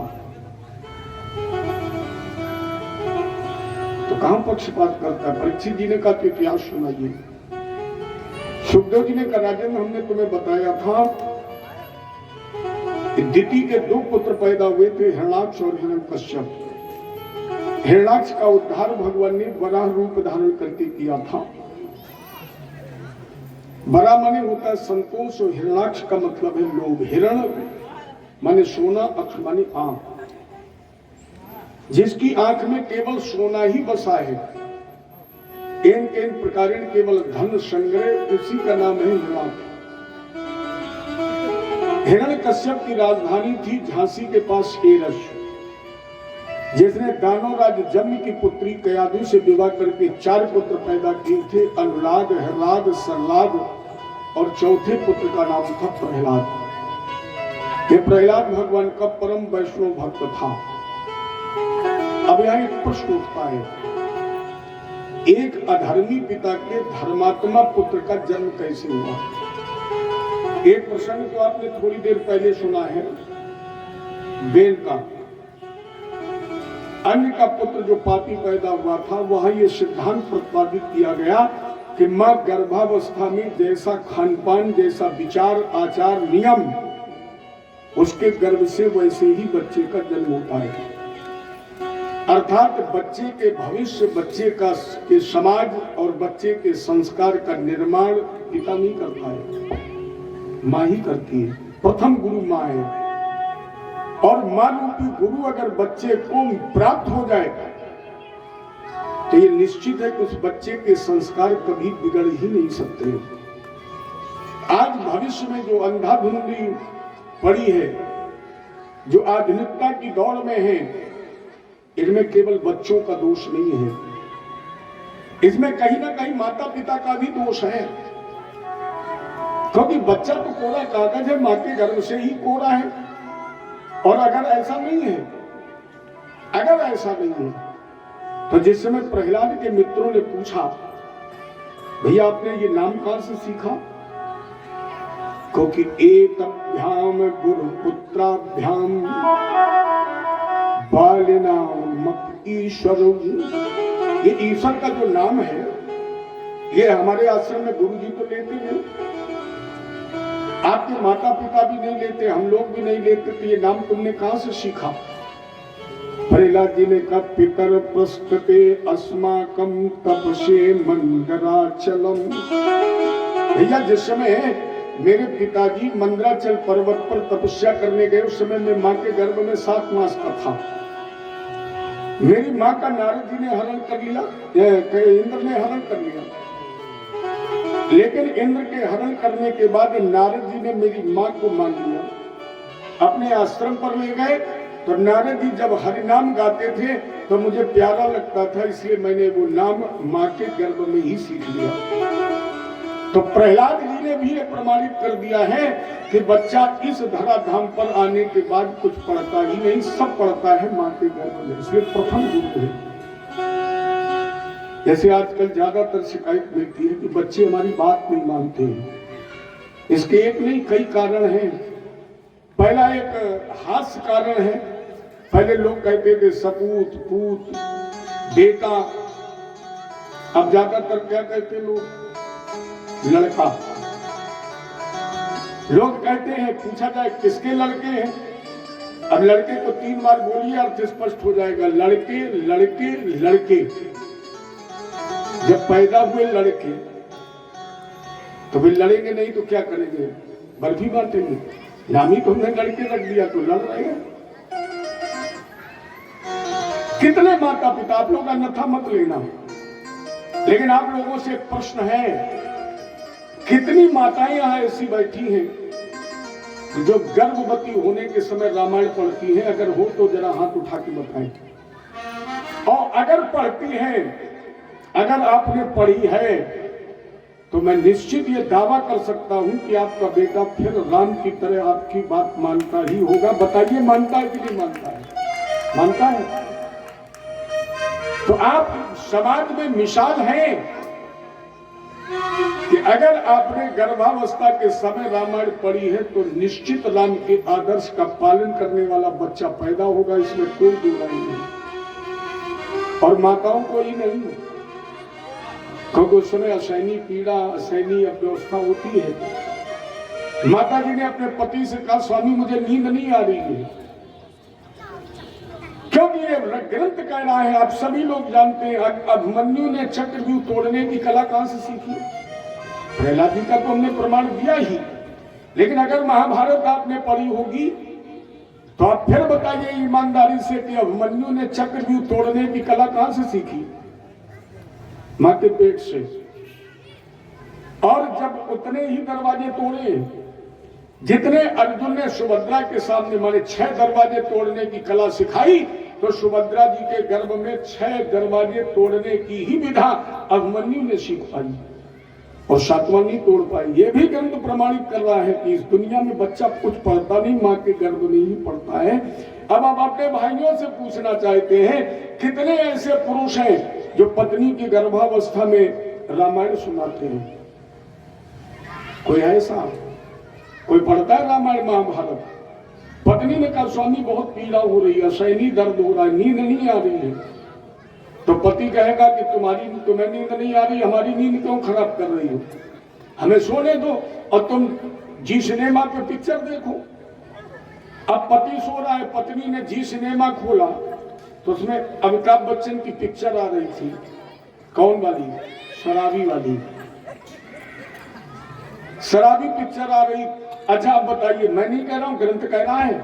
तो कहां पक्षपात करता है? परीक्षित जी ने कहा तो इतिहास सुनाइए। सुखदेव जी ने कहा राजेंद्र हमने तुम्हें बताया था दिति के दो पुत्र पैदा हुए थे हिरण्याक्ष और हिरण्यकश्यप। हिरण्याक्ष का उद्धार भगवान ने वराह रूप धारण करके किया था। वराह माने होता है संतोष और हिरण्याक्ष का मतलब है लोभ। हिरण माने सोना, अक्ष माने आंख। जिसकी आंख में केवल सोना ही बसा है इन प्रकार केवल धन संग्रह उसी का नाम है हिरण्याक्ष। हिरण्यकश्यप की राजधानी थी झांसी के पास एरस, जिसने दानवराज जम्य की पुत्री कयादु से विवाह करके 4 पुत्र पैदा किए थे, अनुलाद, हरलाद, सरलाद और चौथे पुत्र का नाम था प्रहलाद। ये प्रहलाद भगवान का परम वैष्णव भक्त था। अब यहाँ एक प्रश्न उठता है, एक अधर्मी पिता के धर्मात्मा पुत्र का जन्म कैसे हुआ? एक प्रसंग तो आपने थोड़ी देर पहले सुना है बेन का। अन्य का पुत्र जो पापी पैदा हुआ था वहां ये सिद्धांत प्रतिपादित किया गया कि मां गर्भावस्था में जैसा खानपान, जैसा विचार, आचार, नियम उसके गर्भ से वैसे ही बच्चे का जन्म होता है। अर्थात बच्चे के भविष्य, बच्चे का के समाज और बच्चे के संस्कार का निर्माण पिता नहीं करता है, मां ही करती है। प्रथम गुरु मां है और मां रूपी गुरु अगर बच्चे को प्राप्त हो जाए तो ये निश्चित है कि उस बच्चे के संस्कार कभी बिगड़ ही नहीं सकते। आज भविष्य में जो अंधाधुंधी पड़ी है, जो आधुनिकता की दौड़ में है, इनमें केवल बच्चों का दोष नहीं है, इसमें कहीं ना कहीं माता पिता का भी दोष है, क्योंकि बच्चा तो कोरा कागज है, मां के गर्भ से ही कोरा है। और अगर ऐसा नहीं है, तो जिस समय प्रहलाद के मित्रों ने पूछा, भैया आपने ये नाम कहां से सीखा? क्योंकि एतभ्याम गुरुपुत्राभ्याम बालिनाम ईश्वर, ये ईश्वर का जो नाम है ये हमारे आश्रम में गुरु जी तो लेते नहीं, आपके माता पिता भी नहीं लेते, हम लोग भी नहीं लेते, तो ये नाम तुमने कहां से सीखा? प्रहलाद जी ने कहा, पितर प्रस्तुते अस्माकं तपसे मंदराचलम। भैया जिस समय मेरे पिताजी मंदराचल पर्वत पर तपस्या करने गए, उस समय मैं मां के गर्भ में 7 मास का था। मेरी मां का नारद जी ने हरण कर लिया, इंद्र ने हरण कर लिया, लेकिन इंद्र के हरण करने के बाद नारद जी ने मेरी मां को मान लिया, अपने आश्रम पर ले गए। तो नारद जी जब हरिनाम गाते थे तो मुझे प्यारा लगता था, इसलिए मैंने वो नाम मां के गर्भ में ही सीख लिया। तो प्रहलाद जी ने भी ये प्रमाणित कर दिया है कि बच्चा इस धराधाम पर आने के बाद कुछ पढ़ता ही नहीं, सब पढ़ता है मां के गर्भ में, इसलिए प्रथम गुरु है। जैसे आजकल ज्यादातर शिकायत मिलती है कि बच्चे हमारी बात नहीं मानते हैं, इसके एक नहीं कई कारण हैं। पहला एक हास्य कारण है, पहले लोग कहते थे सपूत, पूत, बेटा, अब ज्यादातर क्या कहते लोग? लड़का। लोग कहते हैं, पूछा जाए किसके लड़के हैं, अब लड़के को 3 बार बोलिए अर्थ स्पष्ट हो जाएगा, लड़के लड़के लड़के। जब पैदा हुए लड़के तो फिर लड़ेंगे नहीं तो क्या करेंगे? बर्फी बांटेंगे, नाम ही तो हमने लड़के रख दिया तो लड़ रहे हैं। कितने माता पिता, आप लोग अन्यथा मत लेना, लेकिन आप लोगों से एक प्रश्न है, कितनी माताएं यहां ऐसी बैठी हैं जो गर्भवती होने के समय रामायण पढ़ती हैं? अगर हो तो जरा हाथ उठा के बताएं। और अगर पढ़ती हैं, अगर आपने पढ़ी है, तो मैं निश्चित ये दावा कर सकता हूं कि आपका बेटा फिर राम की तरह आपकी बात मानता ही होगा। बताइए मानता है कि नहीं मानता है? मानता है। तो आप समाज में मिसाल हैं कि अगर आपने गर्भावस्था के समय रामायण पढ़ी है तो निश्चित राम के आदर्श का पालन करने वाला बच्चा पैदा होगा, इसमें कोई दो राय नहीं। और माताओं को ही नहीं, क्योंकि उस समय असहनीय पीड़ा, असहनीय अव्यवस्था होती है। माता जी ने अपने पति से कहा, स्वामी मुझे नींद नहीं आ रही है, क्योंकि ये ग्रंथ कह रहा है, आप सभी लोग जानते हैं, अभिमन्यु ने चक्रव्यूह तोड़ने की कला कहां से सीखी? प्रहलाद जी का तो हमने प्रमाण दिया ही, लेकिन अगर महाभारत आपने पढ़ी होगी तो आप फिर बताइए ईमानदारी से कि अभिमन्यु ने चक्रव्यूह तोड़ने की कला कहां से सीखी? मां के पेट से। और जब उतने ही दरवाजे तोड़े जितने अर्जुन ने सुभद्रा के सामने, माने 6 दरवाजे तोड़ने की कला सिखाई, तो सुभद्रा जी के गर्भ में 6 दरवाजे तोड़ने की ही विधा अभिमन्यु ने सीख पाई और 7वां नहीं तोड़ पाई। ये भी ग्रंथ प्रमाणित कर रहा है कि इस दुनिया में बच्चा कुछ पढ़ता नहीं, मां के गर्भ में ही पढ़ता है। अब आप अपने भाइयों से पूछना चाहते हैं, कितने ऐसे पुरुष हैं जो पत्नी की गर्भावस्था में रामायण सुनाते हैं? कोई ऐसा? कोई पढ़ता है रामायण महाभारत? पत्नी ने कहा, स्वामी बहुत पीड़ा हो रही है, असहनीय दर्द हो रहा है, नींद नहीं आ रही है। तो पति कहेगा कि तुम्हें नींद नहीं आ रही, हमारी नींद क्यों खराब कर रही हो? हमें सोने दो और तुम जी सिनेमा पे पिक्चर देखो। अब पति सो रहा है, पत्नी ने जी सिनेमा खोला तो उसमें अमिताभ बच्चन की पिक्चर आ रही थी। कौन वाली? शराबी वाली, शराबी पिक्चर आ रही। अच्छा अब बताइए, मैं नहीं कह रहा हूं, ग्रंथ कह रहा है,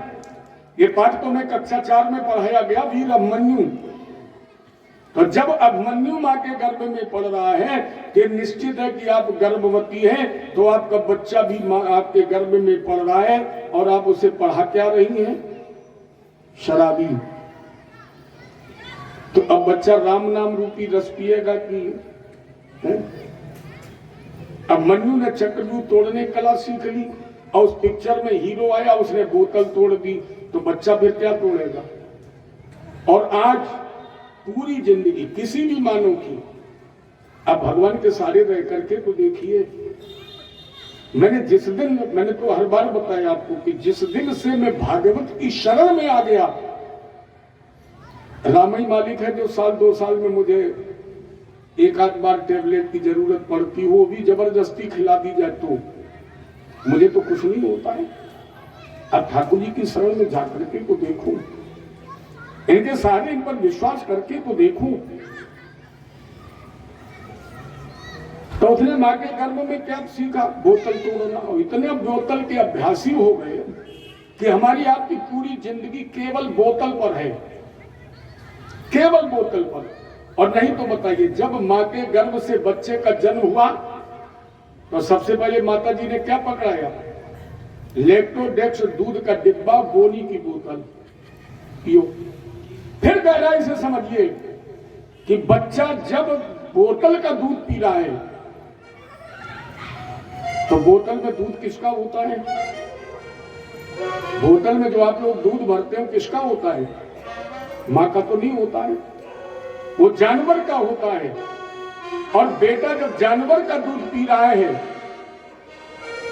ये पाठ तो मैं कक्षा 4 में पढ़ाया गया, वीर अभिमन्यु। तो जब अभिमन्यु मां के गर्भ में पड़ रहा है कि निश्चित है कि आप गर्भवती हैं, तो आपका बच्चा भी मां आपके गर्भ में पड़ रहा है और आप उसे पढ़ा क्या रही हैं? शराबी। तो अब बच्चा राम नाम रूपी रस पिएगा कि है? अब मन्नू ने चक्रव्यूह तोड़ने कला सीख ली और उस पिक्चर में हीरो आया, उसने बोतल तोड़ दी, तो बच्चा फिर क्या तोड़ेगा? और आज पूरी जिंदगी किसी भी मानव की, अब भगवान के सारे रह करके तो देखिए, मैंने तो हर बार बताया आपको कि जिस दिन से मैं भागवत की शरण में आ गया, राम ही मालिक है जो साल 2 साल में मुझे एक आध बार टेबलेट की जरूरत पड़ती हो, भी जबरदस्ती खिला दी जाए तो मुझे तो कुछ नहीं होता है। अब ठाकुर जी की शरण में जाकर के तो देखूं, इनके सारे इन पर विश्वास करके तो देखूं। तो उसने माँ के कर्म में क्या सीखा? बोतल तोड़ना। और इतने बोतल के अभ्यासी हो गए कि हमारी आपकी पूरी जिंदगी केवल बोतल पर है, केवल बोतल पर। और नहीं तो बताइए, जब माँ के गर्भ से बच्चे का जन्म हुआ तो सबसे पहले माता जी ने क्या पकड़ाया? लैक्टोडेक्स दूध का डिब्बा, बोनी की बोतल, पियो। फिर गहराई से समझिए कि बच्चा जब बोतल का दूध पी रहा है तो बोतल में दूध किसका होता है? बोतल में जो आप लोग दूध भरते हो किसका होता है? माँ का तो नहीं होता है, वो जानवर का होता है। और बेटा जब जानवर का दूध पी रहा है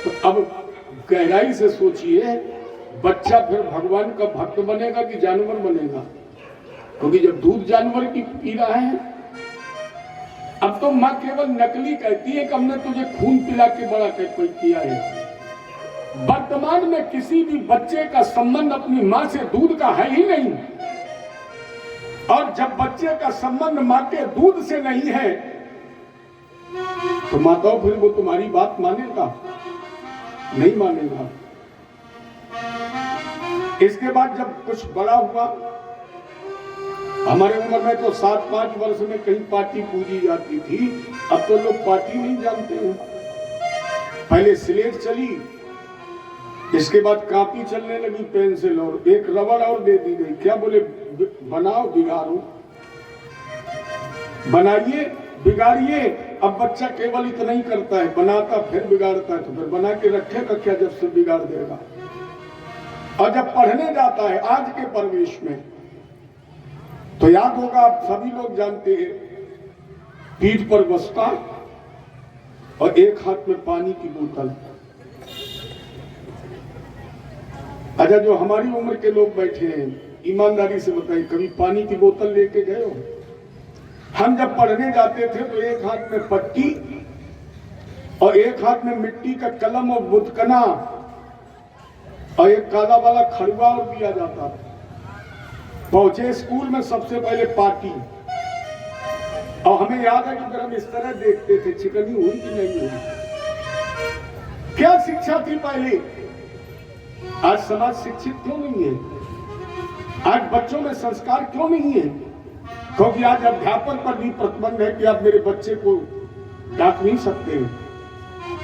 तो अब गहराई से सोचिए, बच्चा फिर भगवान का भक्त बनेगा कि जानवर बनेगा? क्योंकि जब दूध जानवर की पी रहा है, अब तो माँ केवल नकली कहती है कि हमने तुझे खून पिला के बड़ा किया है। वर्तमान में किसी भी बच्चे का संबंध अपनी माँ से दूध का है ही नहीं। और जब बच्चे का संबंध माँ के दूध से नहीं है तो माताओं फिर वो तुम्हारी बात मानेगा? नहीं मानेगा। इसके बाद जब कुछ बड़ा हुआ, हमारे उम्र में तो 7-5 वर्ष में कहीं पार्टी पूजी जाती थी, अब तो लोग पार्टी नहीं जानते हैं। पहले स्लेट चली, इसके बाद कॉपी चलने लगी, पेंसिल, और एक रबड़ और दे दी गई। क्या बोले? बनाओ बिगाड़ो, बनाइए बिगाड़िए। अब बच्चा केवल इतना ही करता है, बनाता फिर बिगाड़ता है, तो फिर बना के रखेगा क्या जब से बिगाड़ देगा? और जब पढ़ने जाता है आज के परिवेश में, तो याद होगा, आप सभी लोग जानते हैं, पीठ पर बस्ता और एक हाथ में पानी की बोतल। अच्छा, जो हमारी उम्र के लोग बैठे हैं, ईमानदारी से बताइए, कभी पानी की बोतल लेके गए हो? हम जब पढ़ने जाते थे तो एक हाथ में पट्टी और एक हाथ में मिट्टी का कलम और बुदकना और एक काला वाला खड़ुआ और दिया जाता था। पहुंचे स्कूल में सबसे पहले पार्टी, और हमें याद है कि फिर हम इस तरह देखते थे, चिकनी हुई कि नहीं हुई। क्या शिक्षा थी पहले? आज समाज शिक्षित क्यों नहीं है? आज बच्चों में संस्कार क्यों नहीं है? क्योंकि आज अध्यापक पर भी प्रतिबंध है कि आप मेरे बच्चे को डांट नहीं सकते।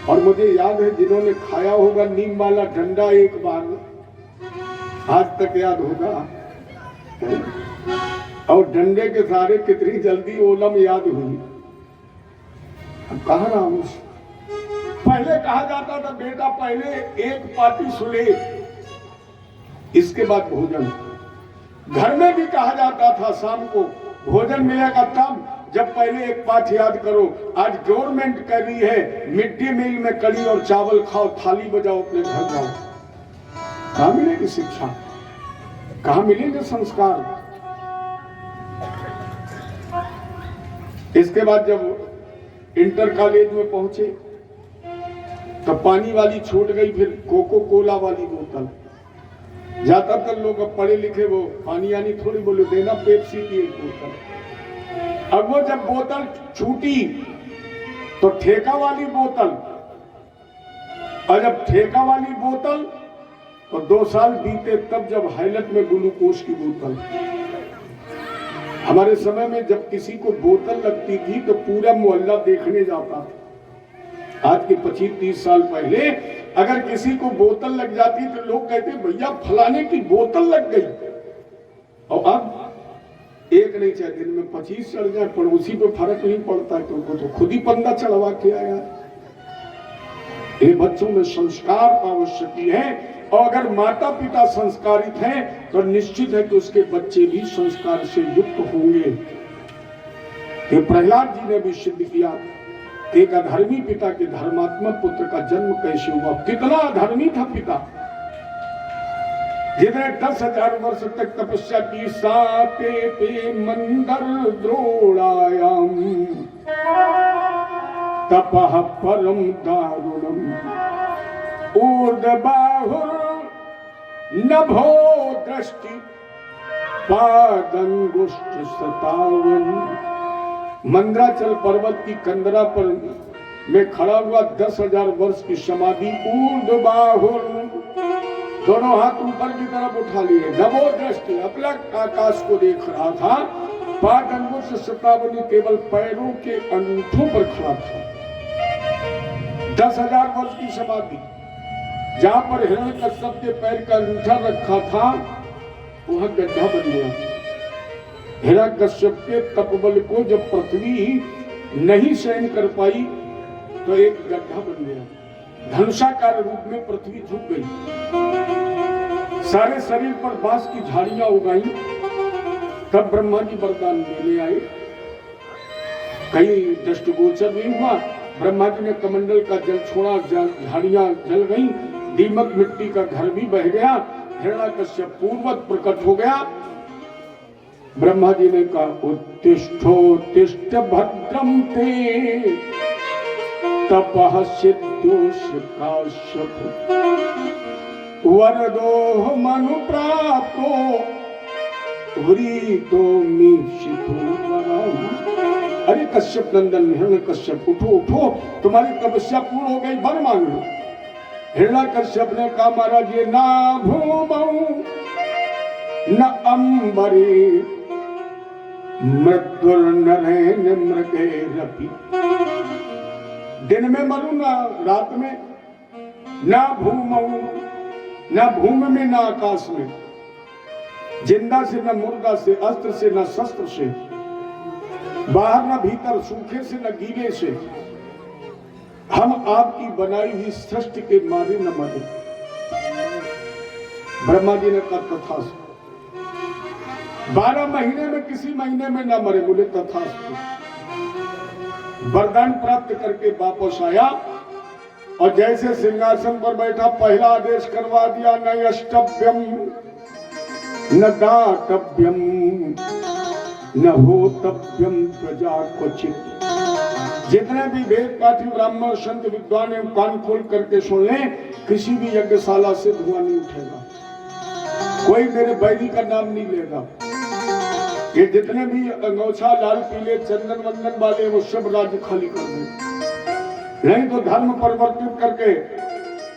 और मुझे याद है, जिन्होंने खाया होगा नीम वाला डंडा एक बार, आज तक याद होगा, और डंडे के सहारे कितनी जल्दी ओलम याद हुई। अब कहा ना, पहले कहा जाता था बेटा पहले एक पार्टी सुले, इसके बाद भोजन। घर में भी कहा जाता था शाम को भोजन मिलेगा तब जब पहले एक पाठ याद करो। आज गवर्नमेंट कह रही है मिड डे मील में कड़ी और चावल खाओ, थाली बजाओ, अपने घर जाओ। कहां मिलेगी शिक्षा? कहां मिलेंगे संस्कार? इसके बाद जब इंटर कॉलेज में पहुंचे तो पानी वाली छूट गई, फिर कोको कोला वाली बोतल। ज्यादातर लोग अब पढ़े लिखे, वो पानी यानी थोड़ी बोले देना, पेप्सी की एक बोतल। अब वो जब बोतल छूटी तो ठेका वाली बोतल, और जब ठेका वाली बोतल तो 2 साल बीते तब जब हाइलट में ग्लूकोज की बोतल। हमारे समय में जब किसी को बोतल लगती थी तो पूरा मोहल्ला देखने जाता था। आज के 25-30 साल पहले अगर किसी को बोतल लग जाती तो लोग कहते भैया फलाने की बोतल लग गई। और अब एक नहीं चाहे दिन में 25 चढ़ जाए, पड़ोसी पे फर्क नहीं पड़ता है, उनको तो खुद ही पंदा चढ़वा के आया। ये बच्चों में संस्कार आवश्यक है, और अगर माता पिता संस्कारित हैं तो निश्चित है कि उसके बच्चे भी संस्कार से युक्त होंगे। कि प्रहलाद जी ने भी सिद्ध किया कि एक अधर्मी पिता के धर्मात्मक पुत्र का जन्म कैसे हुआ। कितना अधर्मी था पिता, जिन्हें 10,000 वर्ष तक तपस्या की, साते पे मंदर द्रोणायाम तपः परम दारुणम ऊर्ध्वबाहुर नभो दृष्टि पादंगुष्ठ सतावन। मंदराचल पर्वत की कंदरा पर में खड़ा हुआ 10,000 वर्ष की समाधि, ऊर्ध्वबाहुर, दोनों हाथ ऊपर की तरफ उठा लिए, नभो दृष्टि, अपना आकाश को देख रहा था, पादंगुष्ठ सतावन, केवल पैरों के अंगूठों पर खड़ा था। 10,000 वर्ष की समाधि, जहां पर हिरण्यकश्यप के पैर का अंगूठा रखा था वहां गड्ढा बन गया। हिरण्यकश्यप के तपबल को जब पृथ्वी नहीं सहन कर पाई तो एक गड्ढा बन गया, धनुषाकार रूप में पृथ्वी झुक गई, सारे शरीर पर बांस की झाड़ियां उगाई। तब ब्रह्मा जी वरदान देने आए, कहीं दृष्टिगोचर नहीं हुआ, ब्रह्मा जी ने कमंडल का जल छोड़ा, झाड़ियां जल गई, दीमक मिट्टी का घर भी बह गया, हिरण्यकश्यप पूर्वत प्रकट हो गया। ब्रह्मा जी ने कहा, उत्तिष्ठोत्तिष्ठ भद्रम ते तपः सिद्धोष काश्यप वरदो मनु प्राप्तो वृतो मीशितो वरम। अरे कश्यप नंदन हिरण्यकश्यप, उठो उठो, तुम्हारी तपस्या पूर्ण हो गई, वर मांग लो। हिरण्यकश्यप ने कहा, महाराज ये ना भूमौ न अंबरे मृत्युर्नरेण मृगैरपि। दिन में मरूं ना रात में, ना भूमौ, ना भूमि में ना आकाश में, जिंदा से न मुर्दा से, अस्त्र से न शस्त्र से, बाहर न भीतर, सूखे से न गीले से, हम आपकी बनाई हुई सृष्टि के मारे न मरे। ब्रह्मा जी ने कहा तथास्तु। 12 महीने में किसी महीने में न मरे, बोले तथास्तु। वरदान प्राप्त करके वापस आया और जैसे सिंहासन पर बैठा पहला आदेश करवा दिया, न यष्टव्यम न दातव्यम न होतव्यम प्रजा क्वचित। जितने भी वेद पाठी ब्राह्मण संत विद्वान कान खोल करके सुन लें, किसी भी यज्ञशाला से धुआं नहीं उठेगा, कोई मेरे बैरी का नाम नहीं लेगा। ये जितने भी अंगोछा लाल पीले चंदन वंदन वाले वो सब राज्य खाली कर दें, नहीं तो धर्म परिवर्तित करके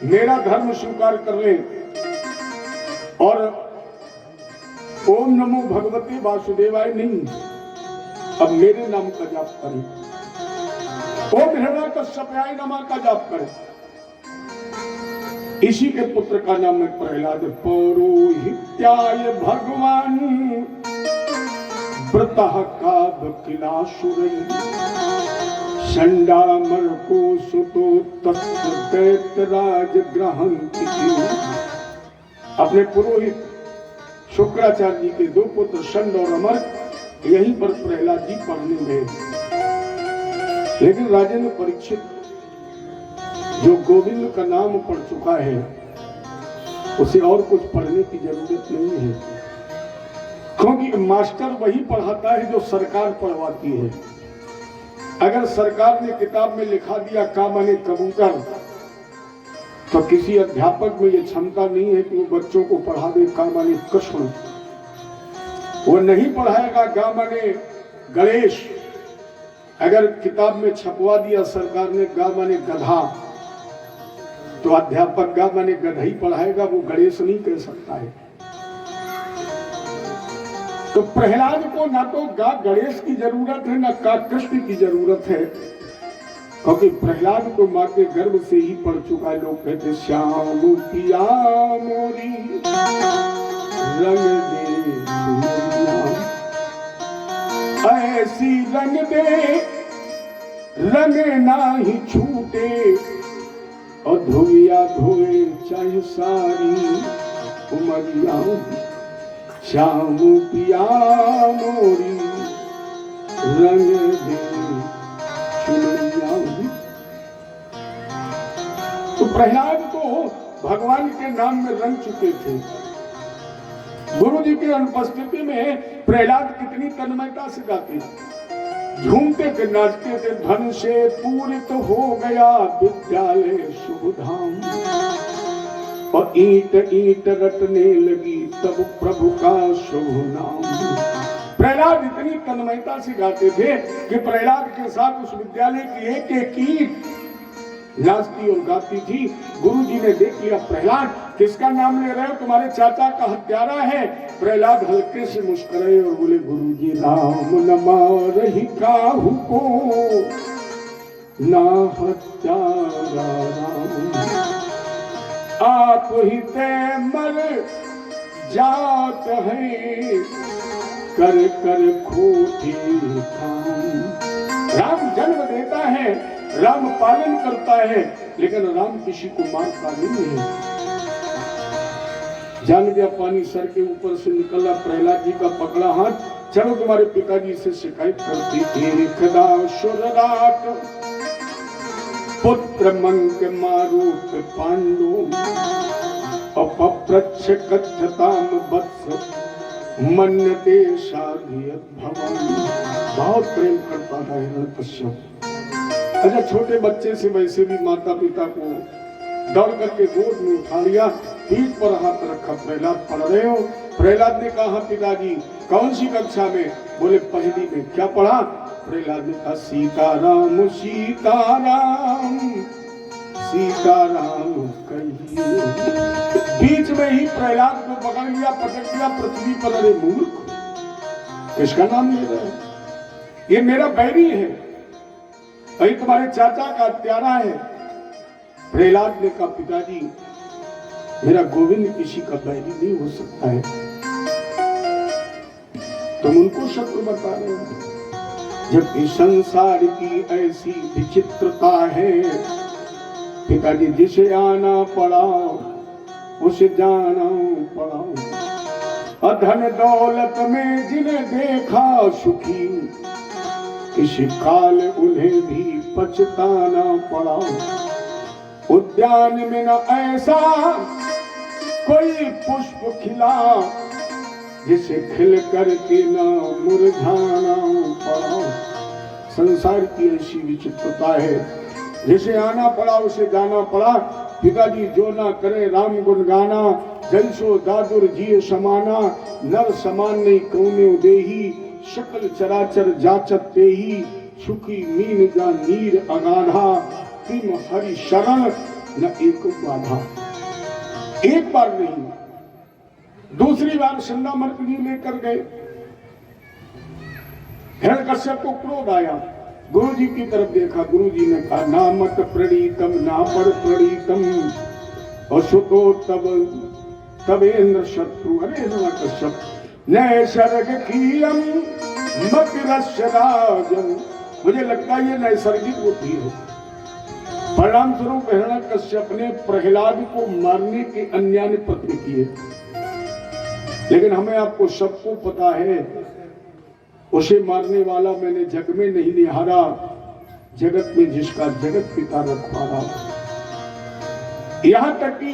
मेरा धर्म स्वीकार कर ले और ओम नमो भगवते वासुदेवाय नहीं, अब मेरे नाम का जाप करें, ओम हिरण्यकश्यपाय नमः का जाप करें। इसी के पुत्र का नाम है प्रहलाद। पौरोहित्याय भगवान व्रतः काबकिलासुरै षण्डामर को सुतो तस्य दैत्यराज ग्रहन्ति। अपने पुरोहित शुक्राचार्य जी के 2 पुत्र षण्ड और अमर यहीं पर प्रहलाद जी पढ़ने में। लेकिन राजेंद्र परीक्षित जो गोविंद का नाम पढ़ चुका है, उसे और कुछ पढ़ने की जरूरत नहीं है, क्योंकि मास्टर वही पढ़ाता है जो सरकार पढ़वाती है। अगर सरकार ने किताब में लिखा दिया का माने कबूतर, तो किसी अध्यापक में ये क्षमता नहीं है कि वो बच्चों को पढ़ा दे का माने कृष्ण। वो नहीं पढ़ाएगा गा माने गणेश। अगर किताब में छपवा दिया सरकार ने गा माने गधा, तो अध्यापक गा माने गधा ही पढ़ाएगा, वो गणेश नहीं कह सकता है। तो प्रहलाद को ना तो गा गणेश की जरूरत है ना का कृष्ण की जरूरत है, क्योंकि प्रहलाद को माँ के गर्भ से ही पढ़ चुका है। लोग कहते श्याम पिया मोरी रंग दे ऐसी रंग दे रंग ना ही छूटे और धोया धोए चाहे सारी उमरिया श्याम पिया मोरी रंग दे चुनरिया। तो प्रहलाद को भगवान के नाम में रंग चुके थे। गुरु जी की अनुपस्थिति में प्रहलाद कितनी तन्मयता से गाते, झूमते थे, नाचते थे। धन से पूरित हो गया विद्यालय शुभ धाम और ईंट ईंट रटने लगी तब प्रभु का शुभ नाम। प्रहलाद इतनी तन्मयता से गाते थे कि प्रहलाद के साथ उस विद्यालय की एक एक ईंट नाचती और गाती थी। गुरु जी ने देख लिया, प्रहलाद किसका नाम ले रहे हो, तुम्हारे चाचा का हत्यारा है। प्रहलाद हल्के से मुस्कुराए और बोले, गुरु जी राम न मारहि काहू को ना हत्यारा राम, आप ही ते मर जात है कर कर खोटी काम। राम जन्म देता है, राम पालन करता है, लेकिन राम किसी को मारता नहीं है। जान गया पानी सर के ऊपर से निकला, प्रहलाद जी का पकड़ा हाथ, चलो तुम्हारे पिताजी से शिकायत करती। एकदा शुरराट पुत्र मंक मारूप पांडु अपप्रच्छ कथताम वत्स मन्यते साधियत भवन। बहुत प्रेम करता था हिरण्यकश्यप। अच्छा, छोटे बच्चे से वैसे भी माता पिता को दौड़ करके गोद में उठा लिया, पीठ पर हाथ रखा, प्रहलाद पढ़ रहे हो। प्रहलाद ने कहा, पिताजी कौन सी कक्षा में? बोले पहली में। क्या पढ़ा? प्रहलाद ने कहा, सीताराम सीताराम सीताराम कहिए। बीच में ही प्रहलाद को पकड़ लिया, पटक दिया पृथ्वी पर। अरे मूर्ख, इसका नाम ले रहे हो? ये मेरा बैरी है, अरे तुम्हारे चाचा का हत्यारा है। प्रहलाद ने कहा, पिताजी मेरा गोविंद किसी का बैरी नहीं हो सकता है, तुम उनको शत्रु बता रहे हो। जबकि संसार की ऐसी विचित्रता है, पिताजी जिसे आना पड़ा उसे जाना पड़ा। अधन दौलत में जिन्हें देखा सुखी, इस काल उन्हें भी पछताना पड़ा। उद्यान में न ऐसा कोई पुष्प खिला, जिसे खिल करके न मुरझाना पड़ा। संसार की ऐसी विचित्रता है, जिसे आना पड़ा उसे जाना पड़ा। पिताजी जो ना करे राम गुण गाना, जैसो दादुर जिय समाना। नर समान नहीं कौने देही, शकल चराचर जाचत तेही। सुखी मीन जा नीर अगाधा, तिम हरि शरण न एक बाधा। एक बार नहीं, दूसरी बार संदा मर्कजी लेकर गए। हिरण्यकश्यप को क्रोध आया, गुरु जी की तरफ देखा। गुरु जी ने कहा, ना मत प्रणीतम ना पर प्रणीतम असुतो तबेन्द्र शत्रु। अरे हिरण्यकश्यप, नए सर्ग कीयम मतिरश्यराजन। मुझे लगता है ये नैसर्गिक बुद्धि है। परिणाम स्वरूप हिरण्यकश्यप ने प्रहलाद को मारने के अन्याय प्रयत्न किए, लेकिन हमें आपको सबको पता है, उसे मारने वाला मैंने जग में नहीं निहारा, जगत में जिसका जगत पिता रखवारा। यहां तक कि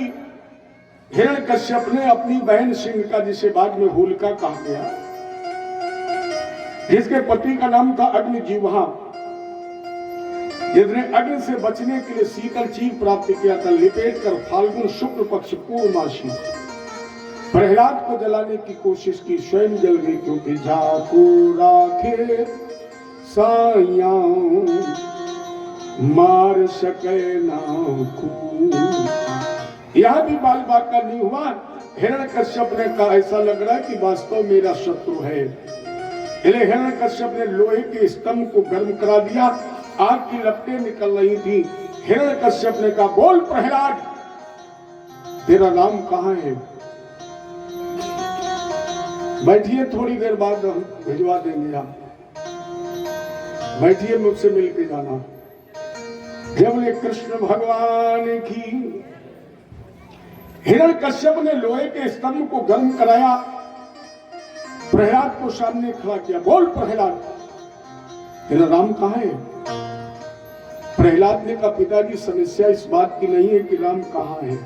हिरण्यकश्यप ने अपनी बहन सिंह का, जिसे बाद में होलिका कहा गया, जिसके पति का नाम था अग्निजीवा, जिसने अग्नि से बचने के लिए शीतल चीर प्राप्त किया था, लिपेट कर फाल्गुन शुक्ल पक्ष पूर्णमासी प्रहलाद को जलाने की कोशिश की, स्वयं जल गई। क्योंकि जाको राखे साया मार सके ना को। यह भी बाल बात का नहीं हुआ। हिरण्यकश्यप ने कहा, ऐसा लग रहा है कि वास्तव मेरा शत्रु है। इसलिए हिरण्यकश्यप ने लोहे के स्तंभ को गर्म करा दिया, आग की लपटें निकल रही थी। हिरण्यकश्यप ने कहा, बोल प्रहलाद, तेरा नाम कहाँ है? बैठिए, थोड़ी देर बाद हम भिजवा देंगे। आप बैठिए, मुझसे मिलके जाना। जब ने कृष्ण भगवान की हिरण्यकश्यप ने लोहे के स्तंभ को गर्म कराया, प्रहलाद को सामने खड़ा किया। बोल प्रहलाद, तेरा राम कहाँ है? प्रहलाद ने कहा, पिताजी समस्या इस बात की नहीं है कि राम कहाँ है,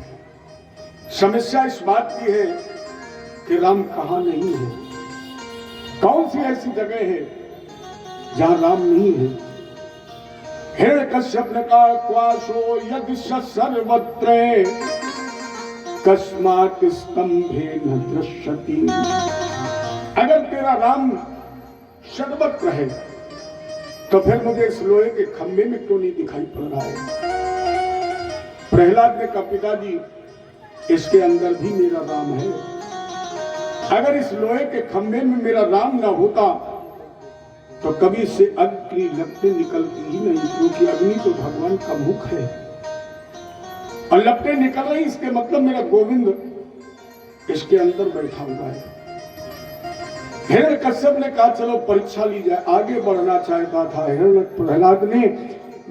समस्या इस बात की है कि राम कहाँ नहीं है। कौन सी ऐसी जगह है जहां राम नहीं है? हिरण्यकश्यप ने कहा, क्वाशो यदि सर्वत्र कस्मात् स्तंभे न दृश्यति। अगर तेरा राम सर्वत्र है तो फिर मुझे इस लोहे के खंभे में क्यों नहीं दिखाई पड़ रहा है? प्रहलाद ने कहा, पिताजी इसके अंदर भी मेरा राम है। अगर इस लोहे के खंभे में मेरा राम ना होता तो कभी से अग्नि की लपटें निकलती ही नहीं, क्योंकि अग्नि तो भगवान का मुख है और लपटें निकल रही, इसके मतलब मेरा गोविंद इसके अंदर बैठा हुआ है। हिरण्यकश्यप ने कहा, चलो परीक्षा ली जाए। आगे बढ़ना चाहता था प्रहलाद ने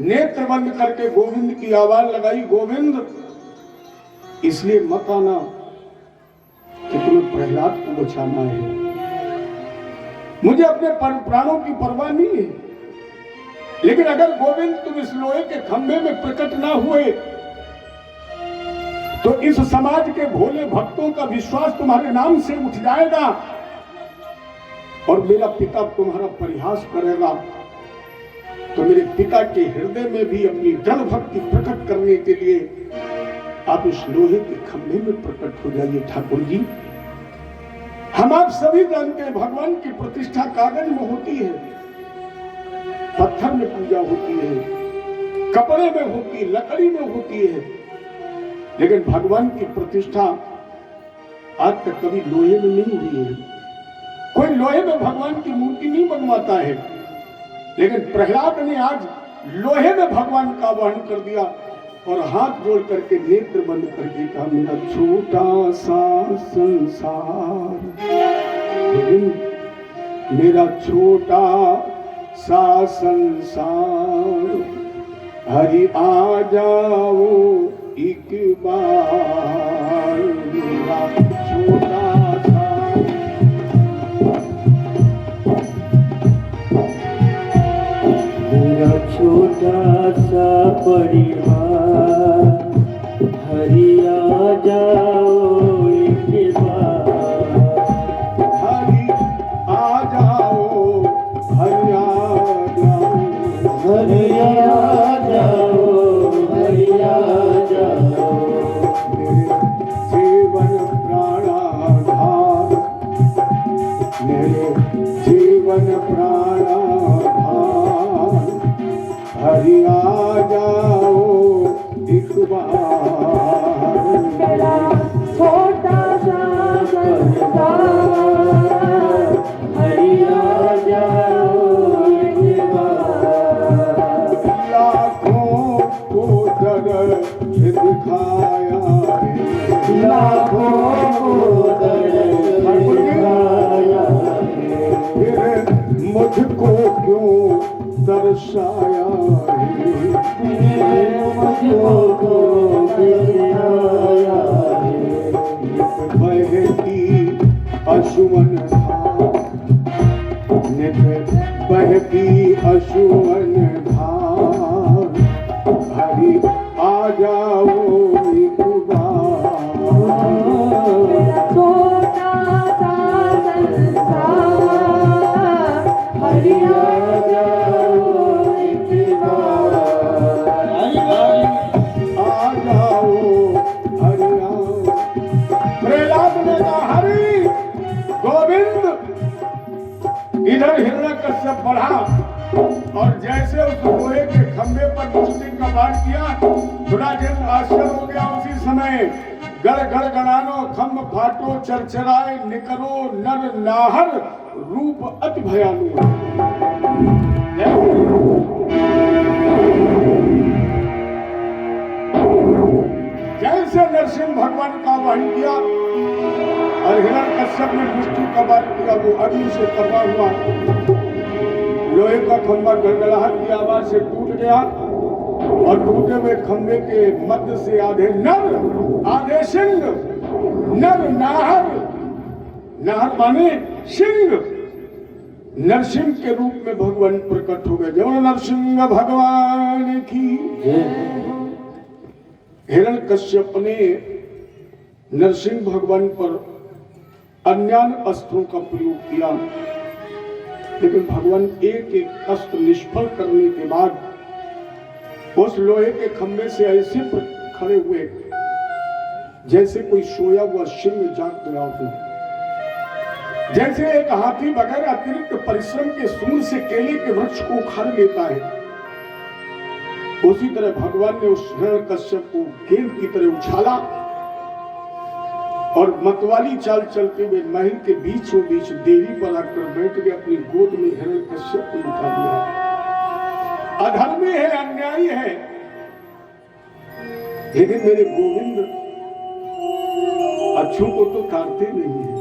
नेत्र बंद करके गोविंद की आवाज लगाई, गोविंद इसलिए मत आना कि तुम्हें प्रहलाद को बचाना है, मुझे अपने प्राणों की परवाह नहीं है। लेकिन अगर गोविंद तुम इस लोहे के खंभे में प्रकट ना हुए तो इस समाज के भोले भक्तों का विश्वास तुम्हारे नाम से उठ जाएगा और मेरा पिता तुम्हारा परिहास करेगा। तो मेरे पिता के हृदय में भी अपनी दृढ़ भक्ति प्रकट करने के लिए आप इस लोहे के खंभे में प्रकट हो जाइए। ठाकुर जी, हम आप सभी जानते हैं भगवान की प्रतिष्ठा कागज में होती है, पत्थर में पूजा होती है, कपड़े में होती है, लकड़ी में होती है, लेकिन भगवान की प्रतिष्ठा आज तक कभी लोहे में नहीं हुई है। कोई लोहे में भगवान की मूर्ति नहीं बनवाता है, लेकिन प्रहलाद ने आज लोहे में भगवान का आवाहन कर दिया और हाथ जोड़ करके नेत्र बंद करके कहा, मेरा छोटा सा संसार, मेरा छोटा सा संसार, हरि आ जाओ एक बार, मेरा छोटा सा, मेरा छोटा सा परिवार, हरि आ जाओ एक बार, हरि आ जाओ, हरि आ जाओ, हरि आ जाओ, हरि आ जाओ, मेरे जीवन प्राणाधार, मेरे जीवन प्राणाधार, हरि आ जाओ एक बार, मेरा छोटा सा संसार, हरि आ जाओ एक बार, लाखों को दर्द दिखाया है, लाखों को दर्द दिखाया है, फिर मुझको क्यों दर्शाया है, मुझको दर्शाया है, बहती अश्वन धार, नित बहती अश्वन धार, हरि आ जाओ एक बार, छोटा सा संसार, हरि आ जाओ एक बार, आ जाओ, हरि आओ। प्रहलाद ने कहा, हरि गोविंद। इधर हिरण्यकश्यप बढ़ा और जैसे उस लोहे के खंभे पर दृष्टि का वार किया, थोड़ा दिन आश्चर्य हो गया। उसी समय गड़ गड़ गड़ानो, खम्भ फाटो, चरचराए निकलो नर नाहर, रूप अति भयानु। जैसे नरसिंह भगवान का आवाहन किया और हिरण्यकश्यप ने दृष्टि का वार किया, वो अग्नि से करवा हुआ लोहे का खंभा गड़गड़ाहट की आवाज से टूट गया और टूटे हुए खंभे के मध्य से आधे नर आधे सिंह, नर नाहर, नाहर माने सिंह, नरसिंह के रूप में भगवान प्रकट हो गए। जो नरसिंह भगवान की। हिरण्यकश्यप ने नरसिंह भगवान पर अन्यान अस्त्रों का प्रयोग किया, लेकिन भगवान एक एक अस्त्र निष्फल करने के बाद उस लोहे के खंभे से ऐसे खड़े हुए जैसे कोई सोया हुआ सिंह जाग गया हो, जैसे एक हाथी बगैर अतिरिक्त परिश्रम के सूंड से केले के वृक्ष को उखाड़ लेता है। उसी तरह भगवान ने उस हिरण्यकश्यप को गेंद की तरह उछाला और मतवाली चाल चलते हुए महल के बीचों बीच देवी पर आकर बैठ के अपनी गोद में हिरण्यकश्यप को उठा दिया। अधर्मी है, अन्यायी है, लेकिन मेरे गोविंद अच्छों को तो तारते नहीं है।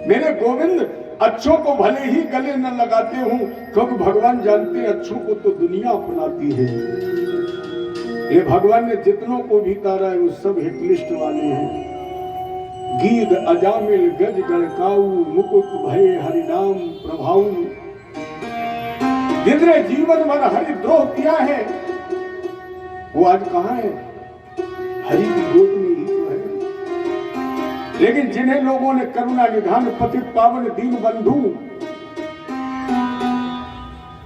मेरे गोविंद अच्छों को भले ही गले न लगाते हूं, क्योंकि भगवान जानते हैं अच्छों को तो दुनिया अपनाती है। ये भगवान ने जितनों को भी तारा है वो सब हिट लिस्ट वाले हैं। गीद अजामिल गज गड़काऊ मुकुट भय हरिनाम प्रभाऊ, जितने जीवन भर हरिद्रोह किया है वो आज कहां है? हरि की गोद में ही तो है। लेकिन जिन्हें लोगों ने करुणा निधान पतित पावन दीन बंधु,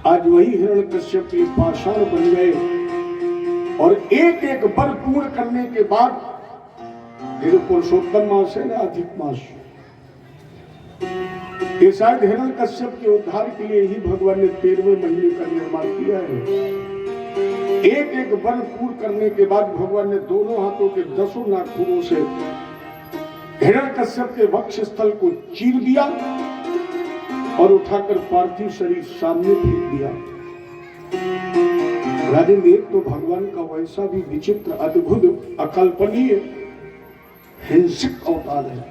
आज वही हिरण्यकश्यप के पाषाण बन गए और एक एक वर पूर्ण करने के बाद फिर पुरुषोत्तम मास है ना, अधिक मास, ये शायद हिरण्यकश्यप के उद्धार के लिए ही भगवान ने 13वें महीने का निर्माण किया है। एक एक वर पूर्ण करने के बाद भगवान ने दोनों हाथों के 10 नाखूनों से हिरण्यकश्यप के वक्ष स्थल को चीर दिया और उठाकर पार्थिव शरीर सामने फेंक दिया। राजन, एक तो भगवान का वैसा भी विचित्र अद्भुत अकल्पनीय हिंसक अवतार है।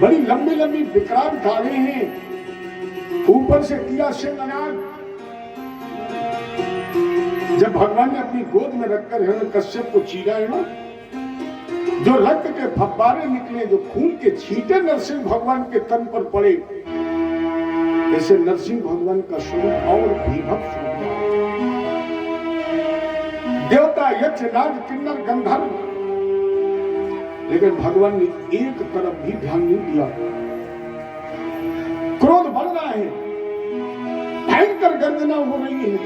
बड़ी लंबी लंबी विकराल दाढ़ें हैं, ऊपर से किया सिंहनाद। जब भगवान ने अपनी गोद में रखकर हिरण्यकश्यप को चीरा है ना, जो रक्त के फव्वारे निकले, जो खून के छींटे नरसिंह भगवान के तन पर पड़े, ऐसे नरसिंह भगवान का स्वरूप और भीभत्स हो गया। देवता यक्ष नाग किन्नर गंधर्व, लेकिन भगवान ने एक तरफ भी ध्यान नहीं दिया। क्रोध बढ़ रहा है, भयंकर गर्जना हो रही है।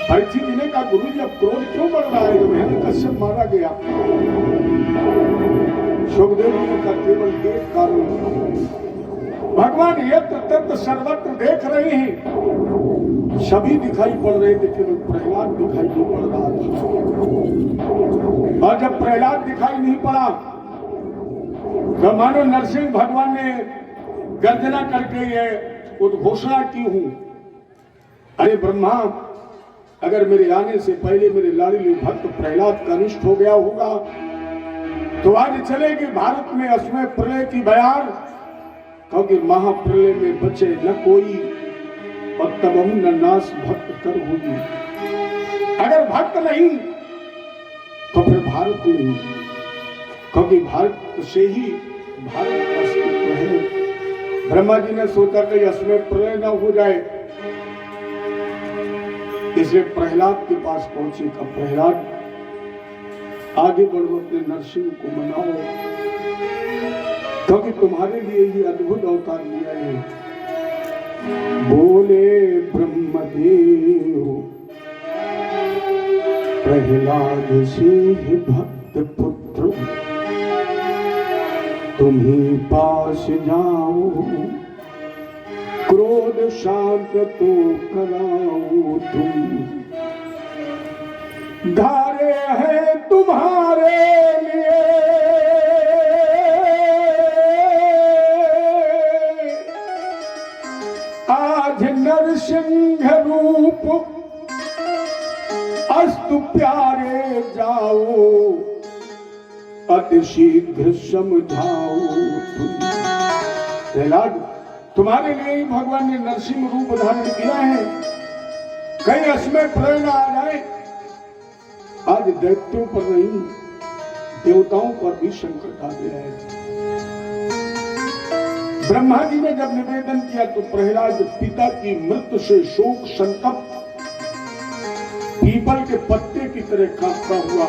परीक्षित ने कहा, गुरु जी अब क्रोध क्यों बढ़ रहा है? जब हिरण्यकश्यप मारा गया। सुखदेव जी ने कहा, केवल एक कारण, भगवान यत्र तत्र सर्वत्र देख रहे हैं, सभी दिखाई पड़ रहे थे, केवल प्रहलाद दिखाई नहीं पड़ रहा था। और जब प्रहलाद दिखाई नहीं पड़ा तो मानो नरसिंह भगवान ने गर्जना करके ये उद्घोषणा की हूं, अरे ब्रह्मा, अगर मेरे आने से पहले मेरे लाडली भक्त प्रहलाद का अनिष्ट हो गया होगा तो आज चलेगी भारत में असमय प्रलय की बयार, क्योंकि महाप्रलय में बचे न कोई और तब हम न नाश भक्त कर होगी। अगर भक्त नहीं तो फिर भारत नहीं, क्योंकि भारत से ही भारत का अस्तित्व है। ब्रह्मा जी ने सोचा कि असमय प्रलय न हो जाए, इसलिए प्रहलाद के पास पहुंचे। का प्रहलाद, आगे बढ़ो, अपने नरसिंह को मनाओ, क्योंकि तुम्हारे लिए ही अद्भुत अवतार लिया है। बोले ब्रह्मदेव प्रहलाद से भक्त पुत्र, तुम्ही पास जाओ, क्रोध शांत तो कराओ तुम, धारे है तुम्हारे लिए आज नरसिंह रूप, अस्तु प्यारे जाओ, अति शीघ्र समझाओ तुम। प्रहलाद, तुम्हारे लिए ही भगवान ने नरसिंह रूप धारण किया है, कहीं असमय प्रलय न आ जाए। आज दैत्यों पर नहीं, देवताओं पर भी संकट आ गया है। ब्रह्मा जी ने जब निवेदन किया तो प्रहलाद पिता की मृत्यु से शोक संतप्त पीपल के पत्ते की तरह कांपता हुआ,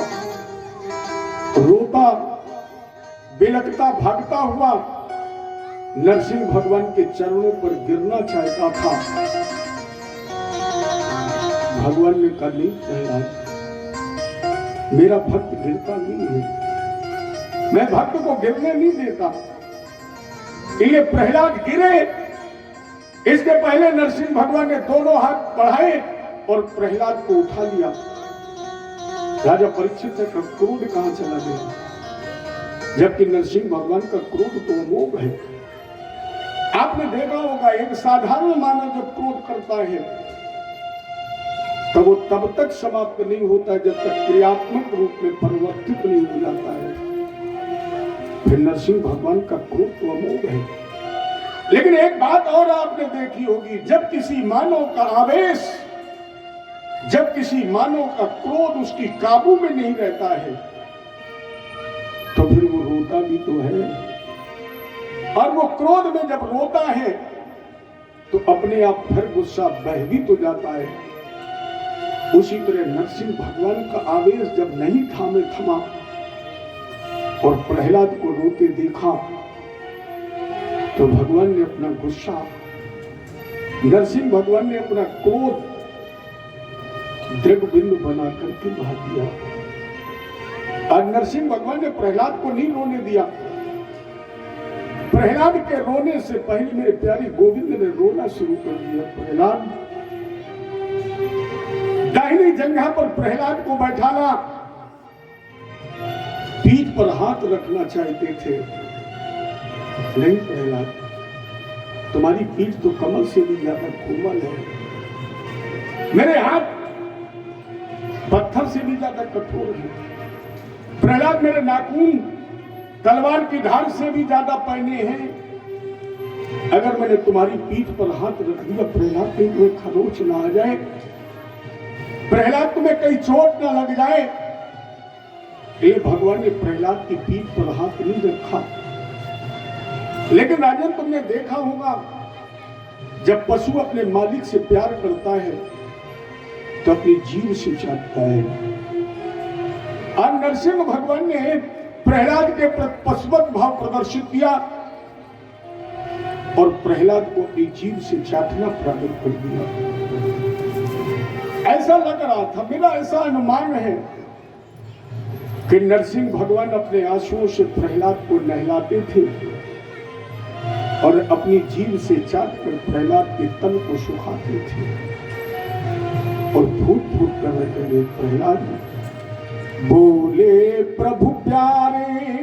रोता बिलखता भागता हुआ नरसिंह भगवान के चरणों पर गिरना चाहता था। भगवान ने कहा नहीं प्रहलाद, मेरा भक्त गिरता नहीं है, मैं भक्त को गिरने नहीं देता। ये प्रहलाद गिरे इसके पहले नरसिंह भगवान ने दोनों हाथ बढ़ाए और प्रहलाद को उठा लिया। राजा परीक्षित का क्रोध कहां चला गया, जबकि नरसिंह भगवान का क्रोध तो अमोघ है। आपने देखा होगा एक साधारण मानव जब क्रोध करता है तो वो तब तक समाप्त नहीं होता जब तक क्रियात्मक रूप में परिवर्तित नहीं हो जाता है। फिर नरसिंह भगवान का क्रोध तो अमोघ है। लेकिन एक बात और आपने देखी होगी, जब किसी मानव का आवेश, जब किसी मानव का क्रोध उसकी काबू में नहीं रहता है तो फिर वो रोता भी तो है। और वो क्रोध में जब रोता है तो अपने आप फिर गुस्सा बह भी तो जाता है। उसी तरह नरसिंह भगवान का आवेश जब नहीं थमा और प्रहलाद को रोते देखा तो भगवान ने अपना गुस्सा, नरसिंह भगवान ने अपना क्रोध दृढ़ बिंदु बना करके बहा दिया। और नरसिंह भगवान ने प्रहलाद को नहीं रोने दिया। प्रहलाद के रोने से पहले मेरे प्यारे गोविंद ने रोना शुरू कर दिया। प्रहलाद, दाहिनी जंघा पर प्रहलाद को बैठाना, पीठ पर हाथ रखना चाहते थे। नहीं प्रहलाद, तुम्हारी पीठ तो कमल से भी ज्यादा कोमल है, मेरे हाथ पत्थर से भी ज्यादा कठोर है। प्रहलाद, मेरे नाखून तलवार की धार से भी ज्यादा पैने हैं। अगर मैंने तुम्हारी पीठ पर हाथ रख दिया प्रहलाद, कहीं तुम्हें खरोच ना आ जाए, प्रहलाद तुम्हें कहीं चोट ना लग जाए। ये भगवान ने प्रहलाद की पीठ पर हाथ नहीं रखा। लेकिन राजन, तुमने देखा होगा जब पशु अपने मालिक से प्यार करता है तो अपनी जीभ से चाटता है। और नरसिंह भगवान ने प्रहलाद के पशुवत भाव प्रदर्शित किया और प्रहलाद को अपनी जीभ से चाटना प्रारंभ कर दिया। ऐसा लग रहा था, मेरा ऐसा अनुमान है कि नरसिंह भगवान अपने आंसुओं से प्रहलाद को नहलाते थे और अपनी जीभ से चाटकर प्रहलाद के तन को सुखाते थे और फूट फूट कर रहे। प्रहलाद बोले प्रभु प्यारे,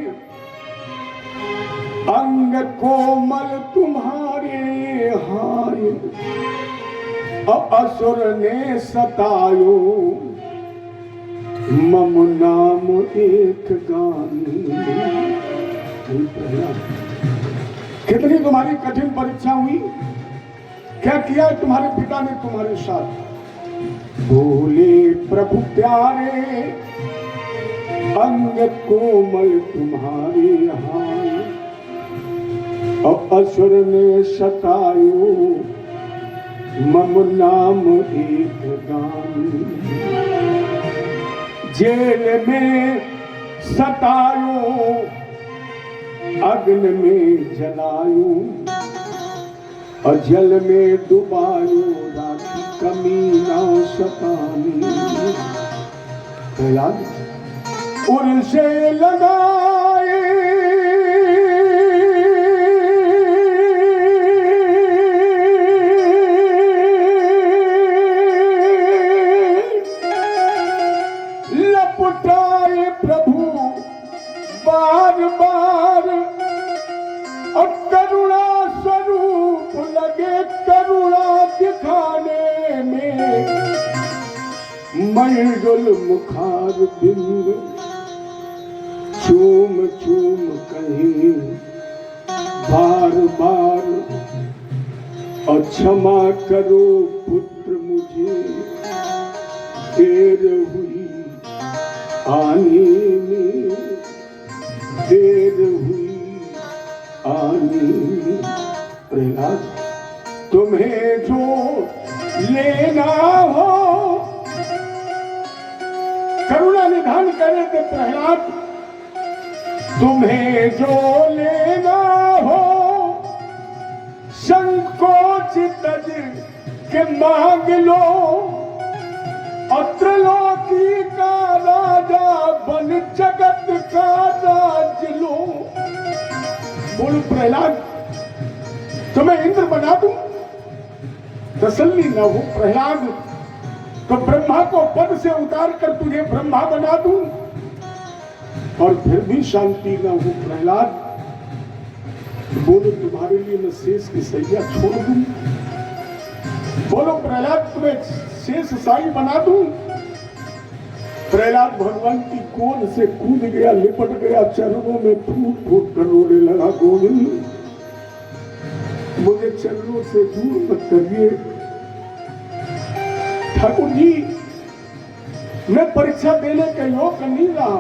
अंग कोमल तुम्हारे हाय, असुर ने सतायो, मम नाम एक गानी। कितनी तुम्हारी कठिन परीक्षा हुई, क्या किया तुम्हारे पिता ने तुम्हारे साथ। बोले प्रभु प्यारे, अंग कोमल तुम्हारे हाय, असुर ने सतायो, मम नाम एक गानी। जेल में सतायो, अग्नि में जलायो, और जल में डुबायो, राखी कमी ना सतानी। प्रहलाद, उनसे लगाए लपटाए प्रभु बार बार, और करुणा स्वरूप लगे करुणा दिखाने में। मंजुल मुखार बिंद चूम चूम कहीं बार बार और क्षमा करो पुत्र मुझे देर हुई आने में, देर हुई आने में। प्रहलाद तुम्हें जो लेना हो, करुणा निधान करे थे प्रहलाद, तुम्हें जो लेना हो संकोच तज के मांग लो, अत्रलोकी का राजा बन जगत का राज लो। बोलो प्रहलाद तुम्हें इंद्र बना दूं? तसल्ली न हो प्रहलाद, तो ब्रह्मा को पद से उतार कर तुझे ब्रह्मा बना दूं, और फिर भी शांति न हो प्रहलाद। बोलो तुम्हारे लिए मैं शेष की सैया छोड़ दूं? बोलो प्रहलाद तुम्हें शेष साई बना दूं? प्रहलाद भगवान की गोद से कूद गया, लिपट गया, चरणों में फूट फूट कर रोने लगा, गोविंद मुझे चरणों से दूर मत करिए। ठाकुर जी मैं परीक्षा देने के योग नहीं रहा,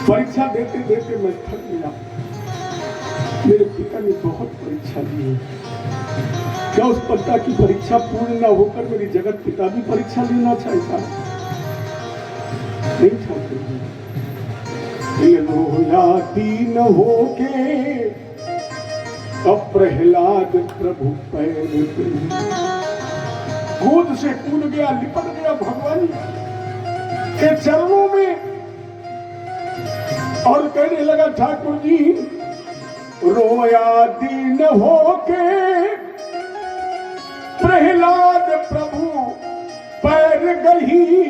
परीक्षा देते देते मैं थक गया। मेरे पिता ने बहुत परीक्षा दी है, क्या उस पिता की परीक्षा पूर्ण न होकर मेरी जगत पिता भी परीक्षा लेना चाहता? नहीं ठाकुर जी, ये रोया दीन होके अब प्रहलाद प्रभु पैर पे कूद से कूद गया, लिपट गया भगवान के चरणों में, और कहने लगा ठाकुर जी रोया दीन होके प्रहलाद प्रभु पैर गही,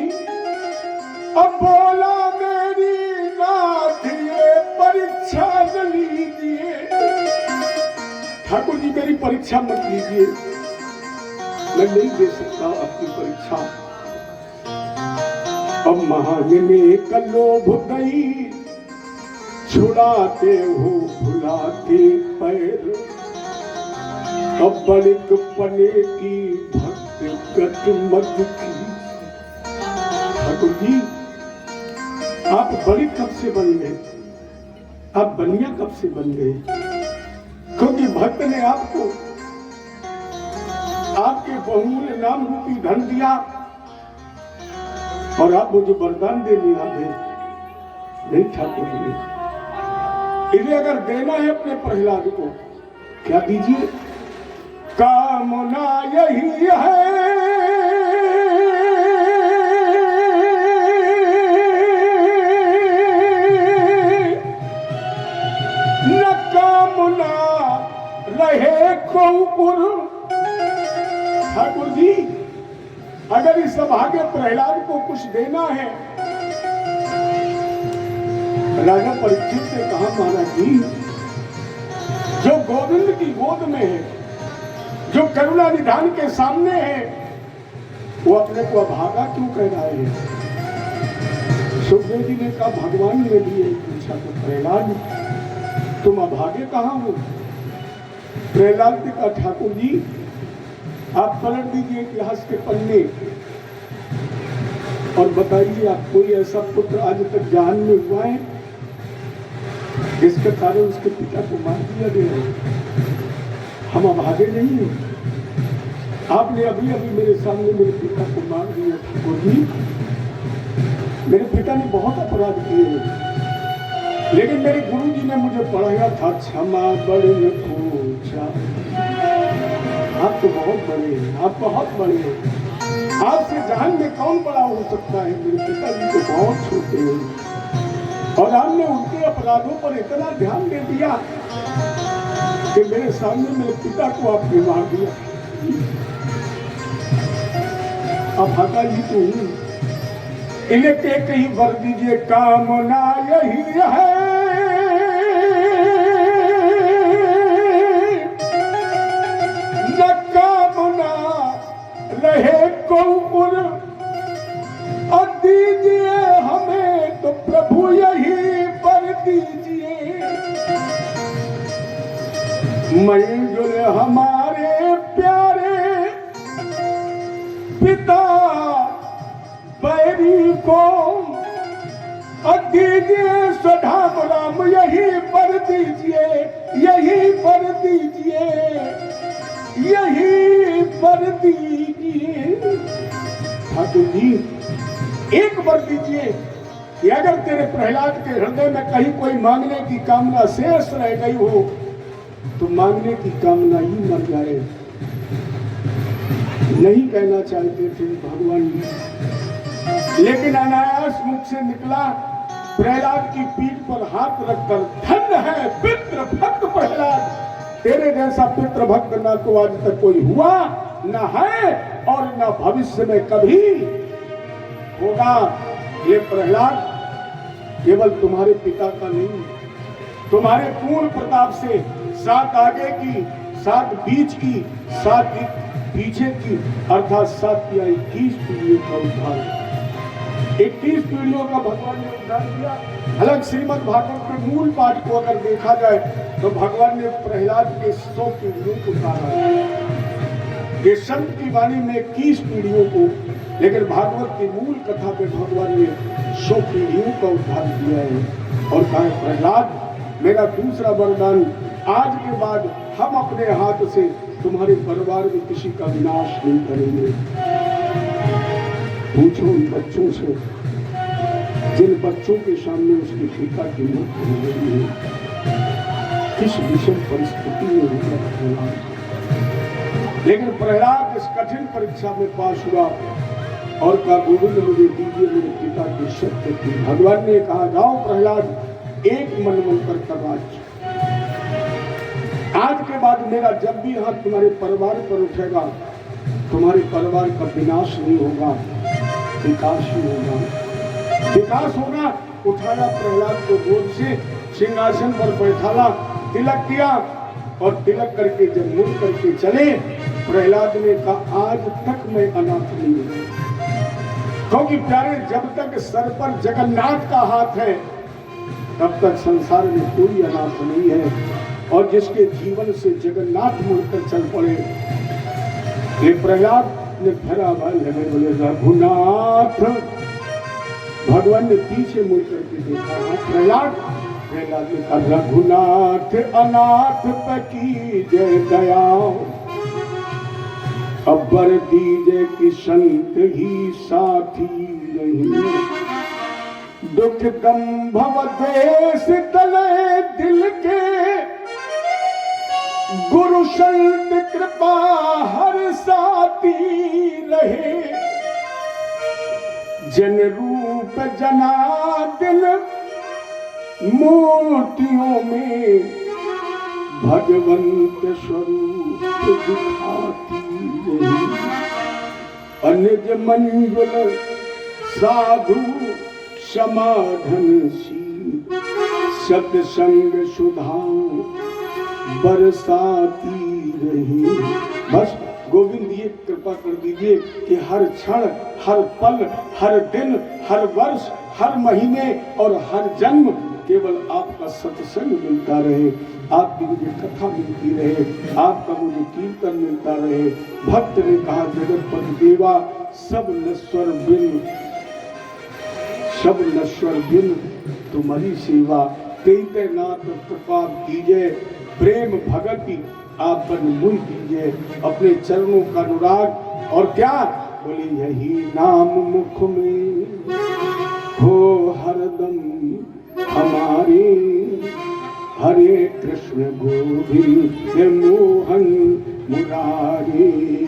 अब बोला मेरी नाथ ये परीक्षा न लीजिए। ठाकुर जी मेरी परीक्षा मत लीजिए, मैं नहीं दे सकता आपकी परीक्षा। अब महाने का लोभ गई, छुड़ाते हो भुला के पैर, अब बड़िक पने की भक्त गत मत की। ठाकुर जी आप बड़ी कब से बन गए? आप बनिया कब से बन गए? क्योंकि भक्त ने आपको आपके बहुमूल्य नाम रूपी धन दिया, और आप मुझे वरदान देने आ गए। नहीं ठाकुर जी, इन्हें अगर देना है अपने प्रहलाद को, क्या दीजिए? कामना यही है न कामना रहे को। ठाकुर जी अगर इस सभाग्य प्रहलाद को कुछ देना है, राजा परीक्षित ने कहा महाराज जी जो गोविंद की गोद में है, जो करुणा निधान के सामने है, वो अपने को अभागा क्यों कह रहा है? सुखदेव जी ने कहा भगवान ने भी यही पूछा, तो प्रहलाद तुम अभागे कहाँ हो? प्रहलाद ने कहा ठाकुर जी आप पलट दीजिए इतिहास के पन्ने और बताइए आप कोई ऐसा पुत्र आज तक जहान में हुआ है जिसके कारण उसके पिता को मार दिया गया है? हम अभागे नहीं हैं। आपने अभी अभी मेरे सामने मेरे पिता को मार दिया। ठाकुर जी मेरे पिता ने बहुत अपराध किए हैं, लेकिन मेरे गुरु जी ने मुझे पढ़ाया था क्षमा बड़े न पूछा। आप तो बहुत बड़े हैं, आप बहुत बड़े हैं, आपसे जहान में कौन बड़ा हो सकता है? मेरे पिताजी तो बहुत छोटे हैं, और आपने उनके अपराधों पर इतना ध्यान दे दिया कि मेरे सामने मेरे पिता को आपने मार दिया। अब हटा जी तो इन्हें के कहीं वर दीजिए, कामना यही है रहे कौपुर, और दीजिए हमें तो प्रभु यही पर दीजिए। मंजुल हमारा को और दीजिए स्वधाम राम, यही पर दीजिए, यही पर दीजिए, यही पर दीजिए। ठाकुर जी एक वर दीजिए कि अगर तेरे प्रहलाद के हृदय में कहीं कोई मांगने की कामना शेष रह गई हो तो मांगने की कामना ही मर जाए। नहीं कहना चाहते थे भगवान जी, लेकिन अनायास मुख से निकला प्रहलाद की पीठ पर हाथ रखकर, धन्य है पितृ भक्त प्रहलाद, तेरे जैसा पितृ भक्त ना तो आज तक कोई हुआ, न है और न भविष्य में कभी होगा। ये प्रहलाद केवल तुम्हारे पिता का नहीं, तुम्हारे पूर्ण प्रताप से 7 आगे की, 7 बीच की, 7 पीछे की, अर्थात 7 या 21 पीढ़ियों का उद्धार, 21 पीढ़ियों का भगवान ने उद्धार किया। अलग श्रीमद् भागवत के मूल पाठ को अगर देखा जाए तो भगवान ने प्रहलाद के 100 पीढ़ियों को उद्धारा है। ये संत की वाणी में 21 पीढ़ियों को, लेकिन भागवत की मूल कथा पे भगवान ने 100 पीढ़ियों का उद्धार किया है। और कहा प्रहलाद मेरा दूसरा वरदान, आज के बाद हम अपने हाथ से तुम्हारे परिवार में किसी का विनाश नहीं करेंगे। पूछो उन बच्चों से जिन बच्चों के सामने उसके पिता की मृत्यु हो गई है, किस विषम परिस्थिति में होगा प्रहलाद। लेकिन प्रहलाद इस कठिन परीक्षा में पास हुआ और कहा गोविंद मुझे दीजिए मेरे पिता की शक्ति की। भगवान ने कहा जाओ प्रहलाद एक मनमंत्र का राज्य, आज के बाद मेरा जब भी हाथ तुम्हारे परिवार पर उठेगा तुम्हारे परिवार का विनाश नहीं होगा, विकास ही होगा, विकास होगा। उठाया प्रहलाद को गोद से, सिंहासन पर बैठाला, तिलक किया और तिलक करके जब मुड़ करके चले, प्रहलाद ने कहा आज तक मैं अनाथ नहीं हूं, क्योंकि प्यारे जब तक सर पर जगन्नाथ का हाथ है तब तक संसार में कोई अनाथ नहीं है। और जिसके जीवन से जगन्नाथ मुड़कर चल पड़े, ये प्रहलाद ने भरा भर लगे, बोले रघुनाथ। भगवान ने पीछे मुड़ करके देखा, प्रहलाद ने कहा रघुनाथ अनाथ पकी जय दया, अबर दीजे कि संत ही साथी नहीं, दुख दंभव देश तले दिल के, गुरु संत कृपा हर साथी रहे, जन रूप जना दिल मूर्तियों में, भगवंत स्वरूप दिखाती रही, अनिज मंजुल साधु समाधन सी, सत्संग सुधा बरसाती रही। बस गोविंद ये कृपा कर दीजिए कि हर क्षण, हर पल, हर दिन, हर वर्ष, हर महीने और हर जन्म केवल आपका सत्संग मिलता रहे, आपकी मुझे कथा मिलती रहे, आपका मुझे कीर्तन मिलता रहे। भक्त ने कहा जगतपति देवा सब नश्वर बिन, सब नश्वर बिन तुम्हारी सेवा, तेते नाथ कृपा कीजिए, प्रेम भगति आप बन मुझ दीजिए, अपने चरणों का अनुराग। और क्या बोले यही नाम मुख में हो हरदम हमारे, हरे कृष्ण गोविंद मोहन मुरारी।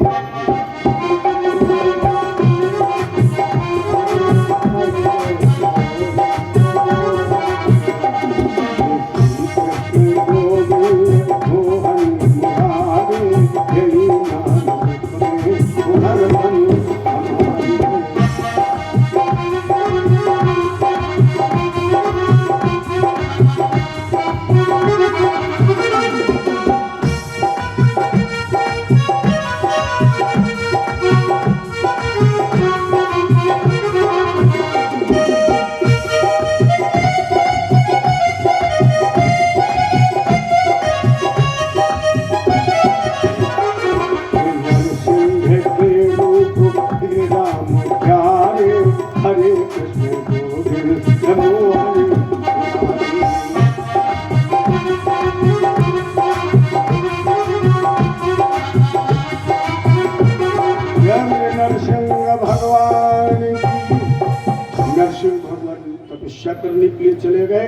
करने के लिए चले गए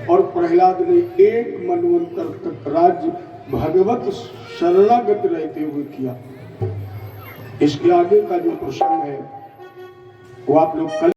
और प्रहलाद ने 1 मनवंतर तक राज्य भगवत शरणागत रहते हुए किया। इसके आगे का जो प्रसंग है वो आप लोग कल